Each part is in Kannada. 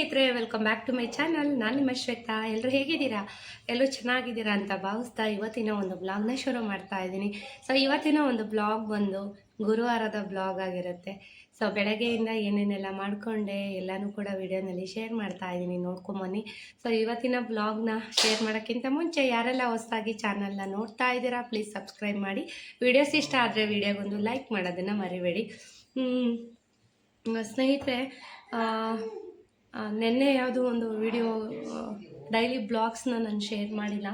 ಸ್ನೇಹಿತರೆ, welcome back to my channel. ನಾನು ನಿಮ್ಮ ಶ್ವೇತಾ. ಎಲ್ಲರೂ ಹೇಗಿದ್ದೀರಾ? ಎಲ್ಲರೂ ಚೆನ್ನಾಗಿದ್ದೀರಾ ಅಂತ ಭಾವಿಸ್ತಾ ಇವತ್ತಿನ ಒಂದು ಬ್ಲಾಗ್ನ ಶುರು ಮಾಡ್ತಾ ಇದ್ದೀನಿ. ಸೊ ಇವತ್ತಿನ ಒಂದು ಬ್ಲಾಗ್ ಬಂದು ಗುರುವಾರದ ಬ್ಲಾಗ್ ಆಗಿರುತ್ತೆ. ಸೊ ಬೆಳಗ್ಗೆಯಿಂದ ಏನೇನೆಲ್ಲ ಮಾಡಿಕೊಂಡೆ ಎಲ್ಲನೂ ಕೂಡ ವಿಡಿಯೋನಲ್ಲಿ ಶೇರ್ ಮಾಡ್ತಾ ಇದ್ದೀನಿ, ನೋಡ್ಕೊಂಬನ್ನಿ. ಸೊ ಇವತ್ತಿನ ಬ್ಲಾಗ್ನ ಶೇರ್ ಮಾಡೋಕ್ಕಿಂತ ಮುಂಚೆ ಯಾರೆಲ್ಲ ಹೊಸದಾಗಿ ಚಾನಲ್ನ ನೋಡ್ತಾ ಇದ್ದೀರಾ ಪ್ಲೀಸ್ ಸಬ್ಸ್ಕ್ರೈಬ್ ಮಾಡಿ. ವಿಡಿಯೋಸ್ ಇಷ್ಟ ಆದರೆ ವಿಡಿಯೋಗೊಂದು ಲೈಕ್ ಮಾಡೋದನ್ನು ಮರಿಬೇಡಿ. ಸ್ನೇಹಿತರೆ, ನಿನ್ನೆ ಯಾವುದೋ ಒಂದು ವಿಡಿಯೋ ಡೈಲಿ ಬ್ಲಾಗ್ಸ್ನ ನಾನು ಶೇರ್ ಮಾಡಿಲ್ಲ.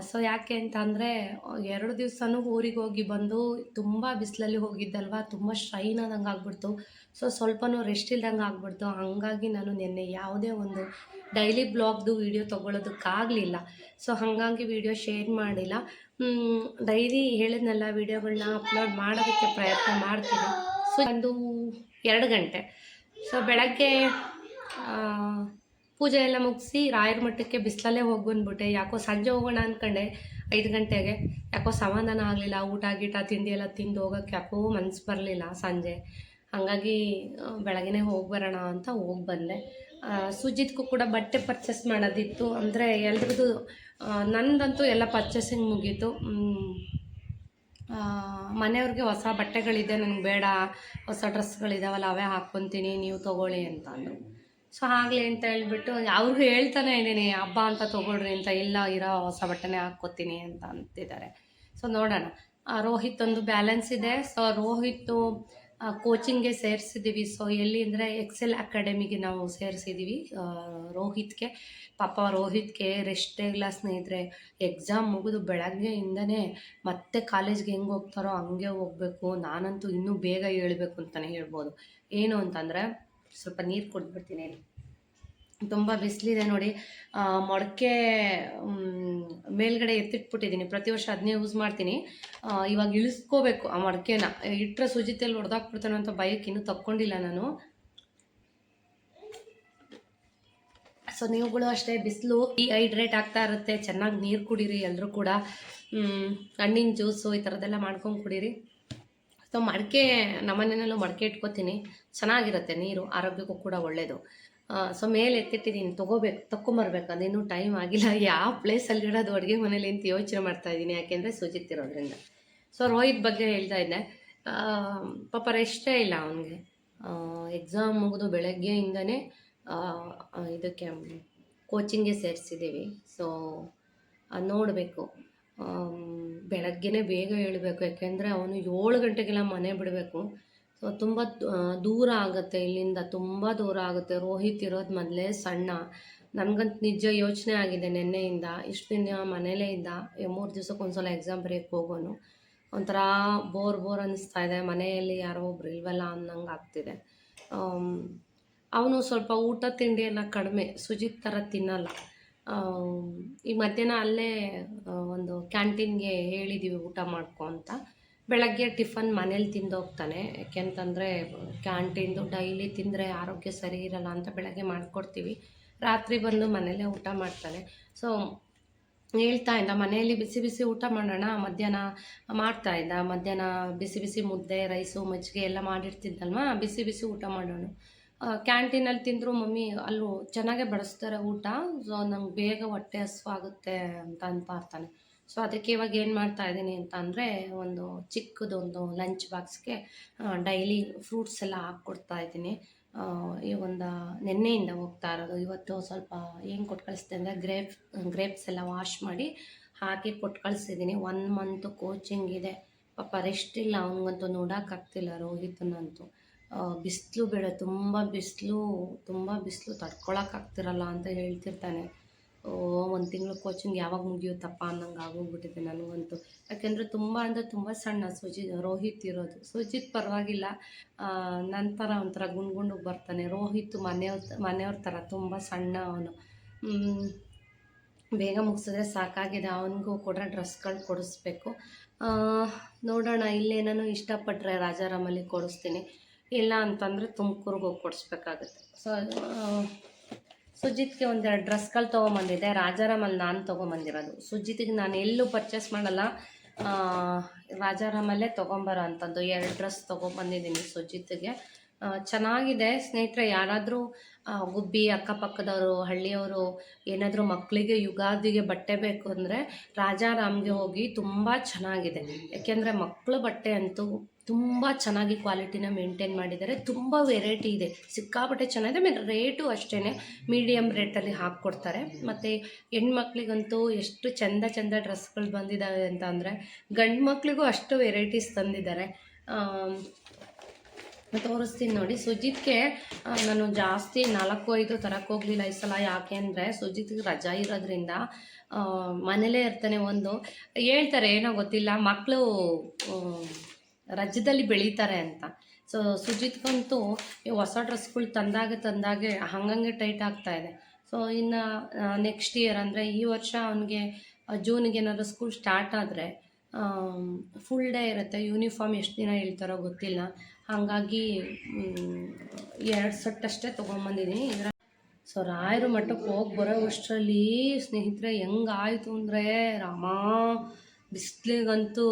ಸೊ ಯಾಕೆ ಅಂತ ಅಂದರೆ 2 ದಿವಸನೂ ಊರಿಗೆ ಹೋಗಿ ಬಂದು ತುಂಬ ಬಿಸಿಲಲ್ಲಿ ಹೋಗಿದ್ದಲ್ವ, ತುಂಬ ಸ್ಟ್ರೈನ್ ಆದಂಗೆ ಆಗ್ಬಿಡ್ತು. ಸೊ ಸ್ವಲ್ಪನೂ ರೆಸ್ಟ್ ಇಲ್ದಂಗೆ ಆಗ್ಬಿಡ್ತು. ಹಾಗಾಗಿ ನಾನು ನಿನ್ನೆ ಯಾವುದೇ ಒಂದು ಡೈಲಿ ಬ್ಲಾಗ್ದು ವಿಡಿಯೋ ತೊಗೊಳೋದಕ್ಕಾಗಲಿಲ್ಲ. ಸೊ ಹಾಗಾಗಿ ವಿಡಿಯೋ ಶೇರ್ ಮಾಡಿಲ್ಲ. ಡೈಲಿ ಹೇಳಿದ್ನಲ್ಲ, ವಿಡಿಯೋಗಳನ್ನ ಅಪ್ಲೋಡ್ ಮಾಡೋದಕ್ಕೆ ಪ್ರಯತ್ನ ಮಾಡ್ತೀನಿ. ಸೊ ಒಂದು 2 ಗಂಟೆ. ಸೊ ಬೆಳಗ್ಗೆ ಪೂಜೆ ಎಲ್ಲ ಮುಗಿಸಿ ರಾಯರ ಮಠಕ್ಕೆ ಬಿಸಿಲಲ್ಲೇ ಹೋಗಿ ಬಂದ್ಬಿಟ್ಟೆ. ಯಾಕೋ ಸಂಜೆ ಹೋಗೋಣ ಅಂದ್ಕೊಂಡೆ 5 ಗಂಟೆಗೆ. ಯಾಕೋ ಸಮಾಧಾನ ಆಗಲಿಲ್ಲ. ಊಟ ಗೀಟ ತಿಂಡಿ ಎಲ್ಲ ತಿಂದು ಹೋಗೋಕ್ಕೆ ಯಾಕೋ ಮನಸ್ಸು ಬರಲಿಲ್ಲ ಸಂಜೆ. ಹಾಗಾಗಿ ಬೆಳಗ್ಗೆ ಹೋಗಿ ಬರೋಣ ಅಂತ ಹೋಗಿ ಬಂದೆ. ಸುಜಿತ್ಗೂ ಕೂಡ ಬಟ್ಟೆ ಪರ್ಚೇಸ್ ಮಾಡೋದಿತ್ತು. ಅಂದರೆ ಎಲ್ರದ್ದು ನಂದಂತೂ ಎಲ್ಲ ಪರ್ಚೇಸಿಂಗ್ ಮುಗೀತು. ಮನೆಯವ್ರಿಗೆ ಹೊಸ ಬಟ್ಟೆಗಳಿದೆ, ನನಗೆ ಬೇಡ, ಹೊಸ ಡ್ರೆಸ್ಗಳಿದಾವಲ್ಲ ಅವೇ ಹಾಕ್ಕೊತೀನಿ, ನೀವು ತೊಗೊಳ್ಳಿ ಅಂತ ಅಂದರು. ಸೊ ಆಗಲಿ ಅಂತ ಹೇಳ್ಬಿಟ್ಟು ಅವ್ರಿಗೂ ಹೇಳ್ತಾನೆ ಇದ್ದೀನಿ, ಹಬ್ಬ ಅಂತ ತೊಗೊಳ್ರಿ ಅಂತ. ಇಲ್ಲ, ಇರೋ ಹೊಸ ಬಟ್ಟೆನೇ ಹಾಕ್ಕೊತೀನಿ ಅಂತ ಅಂತಿದ್ದಾರೆ. ಸೊ ನೋಡೋಣ. ರೋಹಿತ್ ಒಂದು ಬ್ಯಾಲೆನ್ಸ್ ಇದೆ. ಸೊ ರೋಹಿತ್ತು ಕೋಚಿಂಗ್ಗೆ ಸೇರಿಸಿದ್ದೀವಿ. ಸೊ ಎಲ್ಲಿ ಅಂದರೆ ಎಕ್ಸೆಲ್ ಅಕಾಡೆಮಿಗೆ ನಾವು ಸೇರಿಸಿದ್ದೀವಿ ರೋಹಿತ್ಗೆ. ಪಾಪ ರೋಹಿತ್ಗೆ ರೆಸ್ಟೇ ಇಲ್ಲ ಸ್ನೇಹಿತರೆ. ಎಕ್ಸಾಮ್ ಮುಗಿದು ಬೆಳಗ್ಗೆಯಿಂದನೇ ಮತ್ತೆ ಕಾಲೇಜ್ಗೆ ಹೆಂಗೆ ಹೋಗ್ತಾರೋ ಹಂಗೆ ಹೋಗಬೇಕು. ನಾನಂತೂ ಇನ್ನೂ ಬೇಗ ಹೇಳ್ಬೇಕು ಅಂತಲೇ ಹೇಳ್ಬೋದು. ಏನು ಅಂತಂದರೆ, ಸ್ವಲ್ಪ ನೀರು ಕೊಟ್ಬಿಡ್ತೀನಿ. ತುಂಬ ಬಿಸಿಲಿದೆ ನೋಡಿ. ಮೊಳಕೆ ಮೇಲ್ಗಡೆ ಎತ್ತಿಟ್ಬಿಟ್ಟಿದ್ದೀನಿ. ಪ್ರತಿ ವರ್ಷ ಅದನ್ನೇ ಯೂಸ್ ಮಾಡ್ತೀನಿ. ಇವಾಗ ಇಳಿಸ್ಕೋಬೇಕು ಆ ಮೊಳಕೆನ. ಇಟ್ಟರೆ ಸುಜಿತಲ್ಲಿ ಹೊಡೆದಾಕ್ಬಿಡ್ತಾನೆ ಅಂತ ಬೈಕ್ ಇನ್ನೂ ತಕ್ಕೊಂಡಿಲ್ಲ ನಾನು. ಸೊ ನೀವುಗಳು ಅಷ್ಟೇ, ಬಿಸಿಲು ಡಿಹೈಡ್ರೇಟ್ ಆಗ್ತಾ ಇರುತ್ತೆ. ಚೆನ್ನಾಗಿ ನೀರು ಕುಡೀರಿ ಎಲ್ಲರೂ ಕೂಡ. ಹಣ್ಣಿನ ಜ್ಯೂಸು ಈ ಥರದ್ದೆಲ್ಲ ಮಾಡ್ಕೊಂಡು ಕುಡೀರಿ. ಸೊ ಮಡಿಕೆ ನಮ್ಮನೆಯಲ್ಲೂ ಮಡಿಕೆ ಇಟ್ಕೋತೀನಿ, ಚೆನ್ನಾಗಿರುತ್ತೆ ನೀರು, ಆರೋಗ್ಯಕ್ಕೂ ಕೂಡ ಒಳ್ಳೆಯದು. ಸೊ ಮೇಲೆ ಎತ್ತಿಟ್ಟಿದ್ದೀನಿ, ತಗೊಂಬರ್ಬೇಕು. ಅದೇನೂ ಟೈಮ್ ಆಗಿಲ್ಲ. ಯಾವ ಪ್ಲೇಸಲ್ಲಿ ಇಡೋದು ಅಡುಗೆ ಮನೇಲಿ ಅಂತ ಯೋಚನೆ ಮಾಡ್ತಾಯಿದ್ದೀನಿ, ಯಾಕೆಂದರೆ ಸುಜಿತ್ ಇರೋದ್ರಿಂದ. ಸೊ ರೋಹಿತ್ ಬಗ್ಗೆ ಹೇಳ್ತಾ ಇದ್ದೆ. ಪಾಪ ರೆಸ್ಟೇ ಇಲ್ಲ ಅವನಿಗೆ. ಎಕ್ಸಾಮ್ ಮುಗಿದು ಬೆಳಗ್ಗೆಯಿಂದನೇ ಇದಕ್ಕೆ ಕೋಚಿಂಗ್ಗೆ ಸೇರಿಸಿದ್ದೀವಿ. ಸೊ ನೋಡಬೇಕು. ಬೆಳಗ್ಗೆನೇ ಬೇಗ ಹೇಳಬೇಕು, ಯಾಕೆಂದರೆ ಅವನು 7 ಗಂಟೆಗೆಲ್ಲ ಮನೆ ಬಿಡಬೇಕು. ಸೊ ತುಂಬ ದೂರ ಆಗುತ್ತೆ, ಇಲ್ಲಿಂದ ತುಂಬ ದೂರ ಆಗುತ್ತೆ. ರೋಹಿತ್ ಇರೋದು ಮೊದಲೇ ಸಣ್ಣ. ನನಗಂತೂ ನಿಜ ಯೋಚನೆ ಆಗಿದೆ ನಿನ್ನೆಯಿಂದ. ಇಷ್ಟು ದಿನ ಮನೇಲೇ ಇದ್ದ, 3 ದಿವಸಕ್ಕೊಂದ್ಸಲ ಎಕ್ಸಾಮ್ ಬರೆಯೋಕ್ಕೆ ಹೋಗೋನು. ಒಂಥರ ಬೋರ್ ಅನ್ನಿಸ್ತಾ ಇದೆ. ಮನೆಯಲ್ಲಿ ಯಾರೋ ಒಬ್ರು ಇಲ್ವಲ್ಲ ಅನ್ನಂಗೆ ಆಗ್ತಿದೆ. ಅವನು ಸ್ವಲ್ಪ ಊಟ ತಿಂಡಿ ಎಲ್ಲ ಕಡಿಮೆ, ಸುಜಿತ್ ಥರ ತಿನ್ನಲ್ಲ. ಈ ಮಧ್ಯಾಹ್ನ ಅಲ್ಲೇ ಒಂದು ಕ್ಯಾಂಟೀನ್ಗೆ ಹೇಳಿದ್ದೀವಿ ಊಟ ಮಾಡ್ಕೊ ಅಂತ. ಬೆಳಗ್ಗೆ ಟಿಫನ್ ಮನೇಲಿ ತಿಂದು ಹೋಗ್ತಾನೆ. ಯಾಕೆಂತಂದರೆ ಕ್ಯಾಂಟೀನ್ದು ಡೈಲಿ ತಿಂದರೆ ಆರೋಗ್ಯ ಸರಿ ಇರಲ್ಲ ಅಂತ ಬೆಳಗ್ಗೆ ಮಾಡಿಕೊಡ್ತೀವಿ. ರಾತ್ರಿ ಬಂದು ಮನೇಲೇ ಊಟ ಮಾಡ್ತಾನೆ. ಸೊ ಹೇಳ್ತಾ ಇದ್ದ, ಮನೆಯಲ್ಲಿ ಬಿಸಿ ಬಿಸಿ ಊಟ ಮಾಡೋಣ. ಮಧ್ಯಾಹ್ನ ಮಾಡ್ತಾಯಿದ್ದ. ಮಧ್ಯಾಹ್ನ ಬಿಸಿ ಬಿಸಿ ಮುದ್ದೆ, ರೈಸು, ಮಜ್ಜಿಗೆ ಎಲ್ಲ ಮಾಡಿರ್ತಿದ್ದಲ್ವ, ಬಿಸಿ ಬಿಸಿ ಊಟ ಮಾಡೋಣ. ಕ್ಯಾಂಟೀನಲ್ಲಿ ತಿಂದರು ಮಮ್ಮಿ, ಅಲ್ಲೂ ಚೆನ್ನಾಗೇ ಬಡಿಸ್ತಾರೆ ಊಟ. ಸೊ ನಂಗೆ ಬೇಗ ಹೊಟ್ಟೆ ಹಸ್ವಾಗುತ್ತೆ ಅಂತ ಇರ್ತಾನೆ. ಸೊ ಅದಕ್ಕೆ ಇವಾಗ ಏನು ಮಾಡ್ತಾಯಿದ್ದೀನಿ ಅಂತ ಅಂದರೆ, ಒಂದು ಚಿಕ್ಕದೊಂದು ಲಂಚ್ ಬಾಕ್ಸ್ಗೆ ಡೈಲಿ ಫ್ರೂಟ್ಸ್ ಎಲ್ಲ ಹಾಕ್ಕೊಡ್ತಾಯಿದ್ದೀನಿ. ಈ ಒಂದು ನೆನ್ನೆಯಿಂದ ಹೋಗ್ತಾ ಇರೋದು. ಇವತ್ತು ಸ್ವಲ್ಪ ಏನು ಕೊಟ್ಟು ಕಳಿಸ್ದೆ ಅಂದರೆ ಗ್ರೇಪ್ಸ್ ಎಲ್ಲ ವಾಶ್ ಮಾಡಿ ಹಾಕಿ ಕೊಟ್ಟು ಕಳಿಸಿದ್ದೀನಿ. 1 ಮಂತ್ ಕೋಚಿಂಗ್ ಇದೆ. ಪಾಪ ರೆಸ್ಟ್ ಇಲ್ಲ ಅವನಿಗಂತೂ, ನೋಡೋಕ್ಕಾಗ್ತಿಲ್ಲ ರೋಹಿತನಂತೂ. ಬಿಸಿಲು ಬೇಡ, ತುಂಬ ಬಿಸಿಲು ತಡ್ಕೊಳಕ್ಕಾಗ್ತಿರಲ್ಲ ಅಂತ ಹೇಳ್ತಿರ್ತಾನೆ. 1 ತಿಂಗಳು ಕೋಚಿಂಗ್ ಯಾವಾಗ ಮುಗಿಯುತ್ತಪ್ಪ ಅನ್ನಂಗೆ ಆಗೋಗ್ಬಿಟ್ಟಿದೆ ನನಗಂತೂ. ಯಾಕೆಂದರೆ ತುಂಬ ಸಣ್ಣ ರೋಹಿತ್ ಇರೋದು. ಸುಜಿತ್ ಪರವಾಗಿಲ್ಲ, ನಂತರ ಒಂಥರ ಗುಂಡು ಬರ್ತಾನೆ. ರೋಹಿತ್ ಮನೆಯವ್ರ ಥರ ತುಂಬ ಸಣ್ಣ ಅವನು. ಬೇಗ ಮುಗಿಸಿದ್ರೆ ಸಾಕಾಗಿದೆ. ಅವನಿಗೂ ಕೂಡ ಡ್ರೆಸ್ಗಳು ಕೊಡಿಸ್ಬೇಕು. ನೋಡೋಣ, ಇಲ್ಲೇನೋ ಇಷ್ಟಪಟ್ಟರೆ ರಾಜಾರಾಮಲ್ಲಿ ಕೊಡಿಸ್ತೀನಿ, ಇಲ್ಲ ಅಂತಂದರೆ ತುಮಕೂರಿಗೆ ಹೋಗಿ ಕೊಡಿಸ್ಬೇಕಾಗುತ್ತೆ. ಸೊ ಸುಜಿತ್ಗೆ 1-2 ಡ್ರೆಸ್ಗಳು ತೊಗೊಂಬಂದಿದ್ದೆ. ರಾಜಾರಾಮಲ್ಲಿ ನಾನು ತೊಗೊಂಬಂದಿರೋದು. ಸುಜಿತ್ಗೆ ನಾನು ಎಲ್ಲೂ ಪರ್ಚೇಸ್ ಮಾಡಲ್ಲ, ರಾಜಾರಾಮಲ್ಲೇ ತೊಗೊಂಬರೋ ಅಂಥದ್ದು 2 ಡ್ರೆಸ್ ತೊಗೊಂಬಂದಿದ್ದೀನಿ ಸುಜಿತ್ಗೆ. ಚೆನ್ನಾಗಿದೆ ಸ್ನೇಹಿತರೆ. ಯಾರಾದರೂ ಗುಬ್ಬಿ ಅಕ್ಕಪಕ್ಕದವರು, ಹಳ್ಳಿಯವರು ಏನಾದರೂ ಮಕ್ಕಳಿಗೆ ಯುಗಾದಿಗೆ ಬಟ್ಟೆ ಬೇಕು ಅಂದರೆ ರಾಜಾರಾಮ್ಗೆ ಹೋಗಿ. ತುಂಬ ಚೆನ್ನಾಗಿದೆ. ಯಾಕೆಂದರೆ ಮಕ್ಕಳ ಬಟ್ಟೆ ಅಂತೂ ತುಂಬ ಚೆನ್ನಾಗಿ ಕ್ವಾಲಿಟಿನ ಮೇಂಟೈನ್ ಮಾಡಿದ್ದಾರೆ. ತುಂಬ ವೆರೈಟಿ ಇದೆ, ಸಿಕ್ಕಾಪಟ್ಟೆ ಚೆನ್ನಾಗಿದೆ. ಆಮೇಲೆ ರೇಟು ಅಷ್ಟೇ ಮೀಡಿಯಮ್ ರೇಟಲ್ಲಿ ಹಾಕ್ಕೊಡ್ತಾರೆ. ಮತ್ತು ಹೆಣ್ಮಕ್ಳಿಗಂತೂ ಎಷ್ಟು ಚಂದ ಚಂದ ಡ್ರೆಸ್ಗಳು ಬಂದಿದ್ದಾವೆ ಅಂತ ಅಂದರೆ, ಗಂಡು ಮಕ್ಳಿಗೂ ಅಷ್ಟು ವೆರೈಟೀಸ್ ತಂದಿದ್ದಾರೆ. ತೋರಿಸ್ತೀನಿ ನೋಡಿ. ಸುಜಿತ್ಗೆ ನಾನು ಜಾಸ್ತಿ 4-5 ತರಕ್ಕೆ ಹೋಗಲಿಲ್ಲ ಈ ಸಲ. ಯಾಕೆ ಅಂದರೆ ಸುಜಿತ್ಗೆ ರಜಾ ಇರೋದ್ರಿಂದ ಮನೇಲೇ ಇರ್ತಾನೆ. ಹೇಳ್ತಾರೆ ಏನೋ ಗೊತ್ತಿಲ್ಲ, ಮಕ್ಕಳು ರಜದಲ್ಲಿ ಬೆಳೀತಾರೆ ಅಂತ. ಸೊ ಸುಜಿತ್ಗಂತೂ ಹೊಸ ಡ್ರೆಸ್ಗಳು ತಂದಾಗೆ ಹಂಗಂಗೆ ಟೈಟ್ ಆಗ್ತಾಯಿದೆ. ಸೊ ಇನ್ನು ನೆಕ್ಸ್ಟ್ ಇಯರ್ ಅಂದರೆ ಈ ವರ್ಷ ಅವನಿಗೆ ಜೂನಿಗೆ ಏನಾದರೂ ಸ್ಕೂಲ್ ಸ್ಟಾರ್ಟ್ ಆದರೆ ಫುಲ್ ಡೇ ಇರುತ್ತೆ. ಯೂನಿಫಾರ್ಮ್ ಎಷ್ಟು ದಿನ ಹೇಳ್ತಾರೋ ಗೊತ್ತಿಲ್ಲ. ಹಾಗಾಗಿ 2 ಸೆಟ್ ಅಷ್ಟೇ ತೊಗೊಂಬಂದಿದ್ದೀನಿ. ಸೊ ರಾಯರ ಮಠಕ್ಕೆ ಹೋಗಿ ಬರೋ ಅಷ್ಟರಲ್ಲಿ ಸ್ನೇಹಿತರೆ ಹೆಂಗಾಯಿತು ಅಂದರೆ, ರಾಮ ಬಿಸಿಲಿಗಂತೂ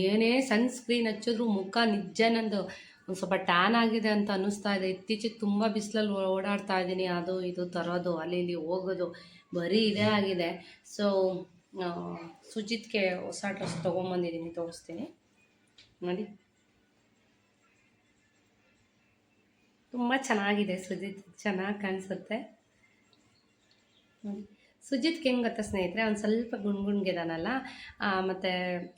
ಏನೇ ಸನ್ಸ್ಕ್ರೀನ್ ಹಚ್ಚಿದ್ರು ಮುಖ ನಿಜ ನಂದು ಒಂದು ಸ್ವಲ್ಪ ಟ್ಯಾನ್ ಆಗಿದೆ ಅಂತ ಅನ್ನಿಸ್ತಾ ಇದೆ. ಇತ್ತೀಚೆಗೆ ತುಂಬ ಬಿಸಿಲಲ್ಲಿ ಓಡಾಡ್ತಾ ಇದ್ದೀನಿ, ಅದು ಇದು ತರೋದು, ಅಲ್ಲಿ ಇಲ್ಲಿ ಹೋಗೋದು, ಬರೀ ಇದೇ ಆಗಿದೆ. ಸೊ ಸುಜಿತ್ಗೆ ಹೊಸ ಡ್ರೆಸ್ ತೊಗೊಂಬಂದಿದ್ದೀನಿ, ತೋರಿಸ್ತೀನಿ ನೋಡಿ. ತುಂಬ ಚೆನ್ನಾಗಿದೆ ಸುಜಿತ್, ಚೆನ್ನಾಗಿ ಕಾಣಿಸುತ್ತೆ ನೋಡಿ. ಸುಜಿತ್ಗೆ ಹೆಂಗೆ ಗೊತ್ತಾ ಸ್ನೇಹಿತರೆ, ಅವ್ನು ಸ್ವಲ್ಪ ಗುಣ್ಗುಣ್ಗಿದಾನಲ್ಲ, ಮತ್ತು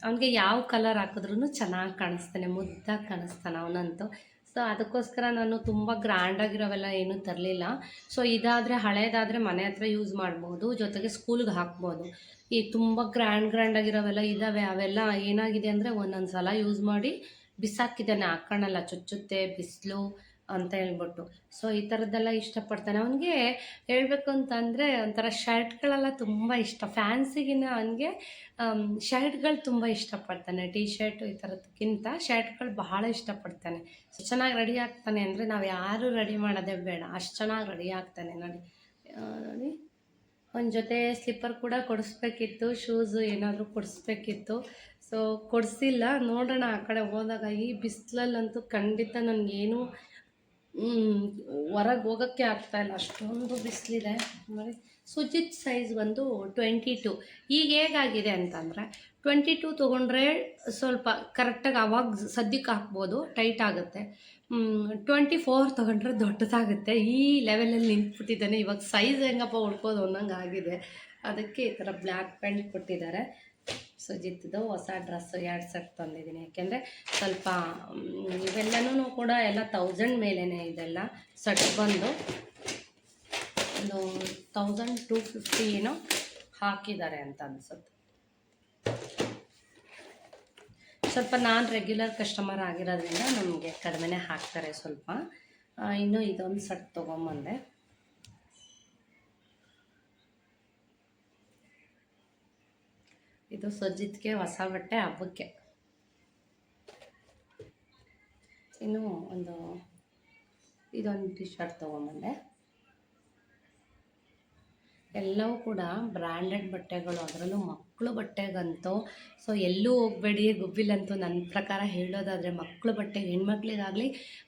ಅವನಿಗೆ ಯಾವ ಕಲರ್ ಹಾಕಿದ್ರೂ ಚೆನ್ನಾಗಿ ಕಾಣಿಸ್ತಾನೆ, ಮುದ್ದಾಗಿ ಕಾಣಿಸ್ತಾನೆ ಅವನಂತೂ. ಸೊ ಅದಕ್ಕೋಸ್ಕರ ನಾನು ತುಂಬ ಗ್ರ್ಯಾಂಡಾಗಿರೋವೆಲ್ಲ ಏನೂ ತರಲಿಲ್ಲ. ಸೊ ಇದಾದರೆ ಹಳೇದಾದರೆ ಮನೆ ಹತ್ರ ಯೂಸ್ ಮಾಡ್ಬೋದು, ಜೊತೆಗೆ ಸ್ಕೂಲ್ಗೆ ಹಾಕ್ಬೋದು. ಈ ತುಂಬ ಗ್ರ್ಯಾಂಡಾಗಿರೋವೆಲ್ಲ ಇದ್ದಾವೆ, ಅವೆಲ್ಲ ಏನಾಗಿದೆ ಅಂದರೆ ಒಂದೊಂದು ಸಲ ಯೂಸ್ ಮಾಡಿ ಬಿಸಾಕಿದ್ದಾನೆ, ಹಾಕ್ಕೊಳ್ಳಲ್ಲ, ಚುಚ್ಚುತ್ತೆ ಬಿಸಿಲು ಅಂತ ಹೇಳ್ಬಿಟ್ಟು. ಸೊ ಈ ಥರದ್ದೆಲ್ಲ ಇಷ್ಟಪಡ್ತಾನೆ. ಅವನಿಗೆ ಹೇಳಬೇಕು ಅಂತಂದರೆ ಒಂಥರ ಶರ್ಟ್ಗಳೆಲ್ಲ ತುಂಬ ಇಷ್ಟ. ಫ್ಯಾನ್ಸಿಗಿನ ಅವನಿಗೆ ಶರ್ಟ್ಗಳು ತುಂಬ ಇಷ್ಟಪಡ್ತಾನೆ. ಟೀ ಶರ್ಟು ಈ ಥರದಕ್ಕಿಂತ ಶರ್ಟ್ಗಳು ಬಹಳ ಇಷ್ಟಪಡ್ತಾನೆ. ಚೆನ್ನಾಗಿ ರೆಡಿ ಆಗ್ತಾನೆ ಅಂದರೆ ನಾವು ಯಾರೂ ರೆಡಿ ಮಾಡೋದೇ ಬೇಡ, ಅಷ್ಟು ಚೆನ್ನಾಗಿ ರೆಡಿ ಆಗ್ತಾನೆ ನೋಡಿ. ನೋಡಿ ಒಂದು ಜೊತೆ ಸ್ಲಿಪ್ಪರ್ ಕೂಡ ಕೊಡಿಸ್ಬೇಕಿತ್ತು, ಶೂಸು ಏನಾದರೂ ಕೊಡಿಸ್ಬೇಕಿತ್ತು. ಸೊ ಕೊಡಿಸಿಲ್ಲ, ನೋಡೋಣ ಆ ಕಡೆ ಹೋದಾಗ. ಈ ಬಿಸಿಲಲ್ಲಂತೂ ಖಂಡಿತ ನನಗೇನು ಹೊರಗೆ ಹೋಗೋಕ್ಕೆ ಆಗ್ತಾಯಿಲ್ಲ, ಅಷ್ಟೊಂದು ಬಿಸಿಲಿದೆ ನೋಡಿ. ಸುಜಿತ್ ಸೈಜ್ ಬಂದು 22. ಈಗ ಹೇಗಾಗಿದೆ ಅಂತಂದರೆ 22 ತೊಗೊಂಡ್ರೆ ಸ್ವಲ್ಪ ಕರೆಕ್ಟಾಗಿ ಅವಾಗ ಸದ್ಯಕ್ಕೆ ಹಾಕ್ಬೋದು, ಟೈಟ್ ಆಗುತ್ತೆ. 24 ತೊಗೊಂಡ್ರೆ ದೊಡ್ಡದಾಗುತ್ತೆ. ಈ ಲೆವೆಲಲ್ಲಿ ನಿಂತ್ಬಿಟ್ಟಿದ್ದಾನೆ. ಇವಾಗ ಸೈಜ್ ಹೆಂಗಪ್ಪ ಉಳ್ಕೋದು ಅನ್ನೋಂಗೆ ಆಗಿದೆ. ಅದಕ್ಕೆ ಈ ಥರ ಬ್ಲ್ಯಾಕ್ ಪ್ಯಾಂಟ್ ಕೊಟ್ಟಿದ್ದಾರೆ. ಸುಜಿತ್ದು ಹೊಸ ಡ್ರೆಸ್ಸು 2 ಸೆಟ್ ತಂದಿದ್ದೀನಿ. ಯಾಕೆಂದರೆ ಸ್ವಲ್ಪ ಇವೆಲ್ಲನೂ ಕೂಡ ಎಲ್ಲ 1000 ಮೇಲೇ ಇದೆಲ್ಲ ಸೆಟ್ ಬಂದು ಒಂದು 1250 ಏನೋ ಹಾಕಿದ್ದಾರೆ ಅಂತ ಅನಿಸುತ್ತೆ. ಸ್ವಲ್ಪ ನಾನು ರೆಗ್ಯುಲರ್ ಕಸ್ಟಮರ್ ಆಗಿರೋದ್ರಿಂದ ನಮಗೆ ಕಡಿಮೆನೇ ಹಾಕ್ತಾರೆ ಸ್ವಲ್ಪ. ಇನ್ನು ಇದೊಂದು ಸೆಟ್ ತೊಗೊಂಬಂದೆ. ಇದು ಸುಜಿತ್ಗೆ ಹೊಸ ಬಟ್ಟೆ ಹಬ್ಬಕ್ಕೆ. ಇನ್ನು ಇದೊಂದು ಟಿ ಶರ್ಟ್ ತೊಗೊಂಬಂದೆ. ಎಲ್ಲವೂ ಕೂಡ ಬ್ರ್ಯಾಂಡೆಡ್ ಬಟ್ಟೆಗಳು, ಅದರಲ್ಲೂ ಮಕ್ಕಳು ಬಟ್ಟೆಗಂತೂ ಸೊ ಎಲ್ಲೂ ಹೋಗಬೇಡಿ. ಗುಬ್ಬಿಲಂತೂ ನನ್ನ ಪ್ರಕಾರ ಹೇಳೋದಾದರೆ ಮಕ್ಕಳು ಬಟ್ಟೆ, ಹೆಣ್ಮಕ್ಳಿಗಾಗಲಿ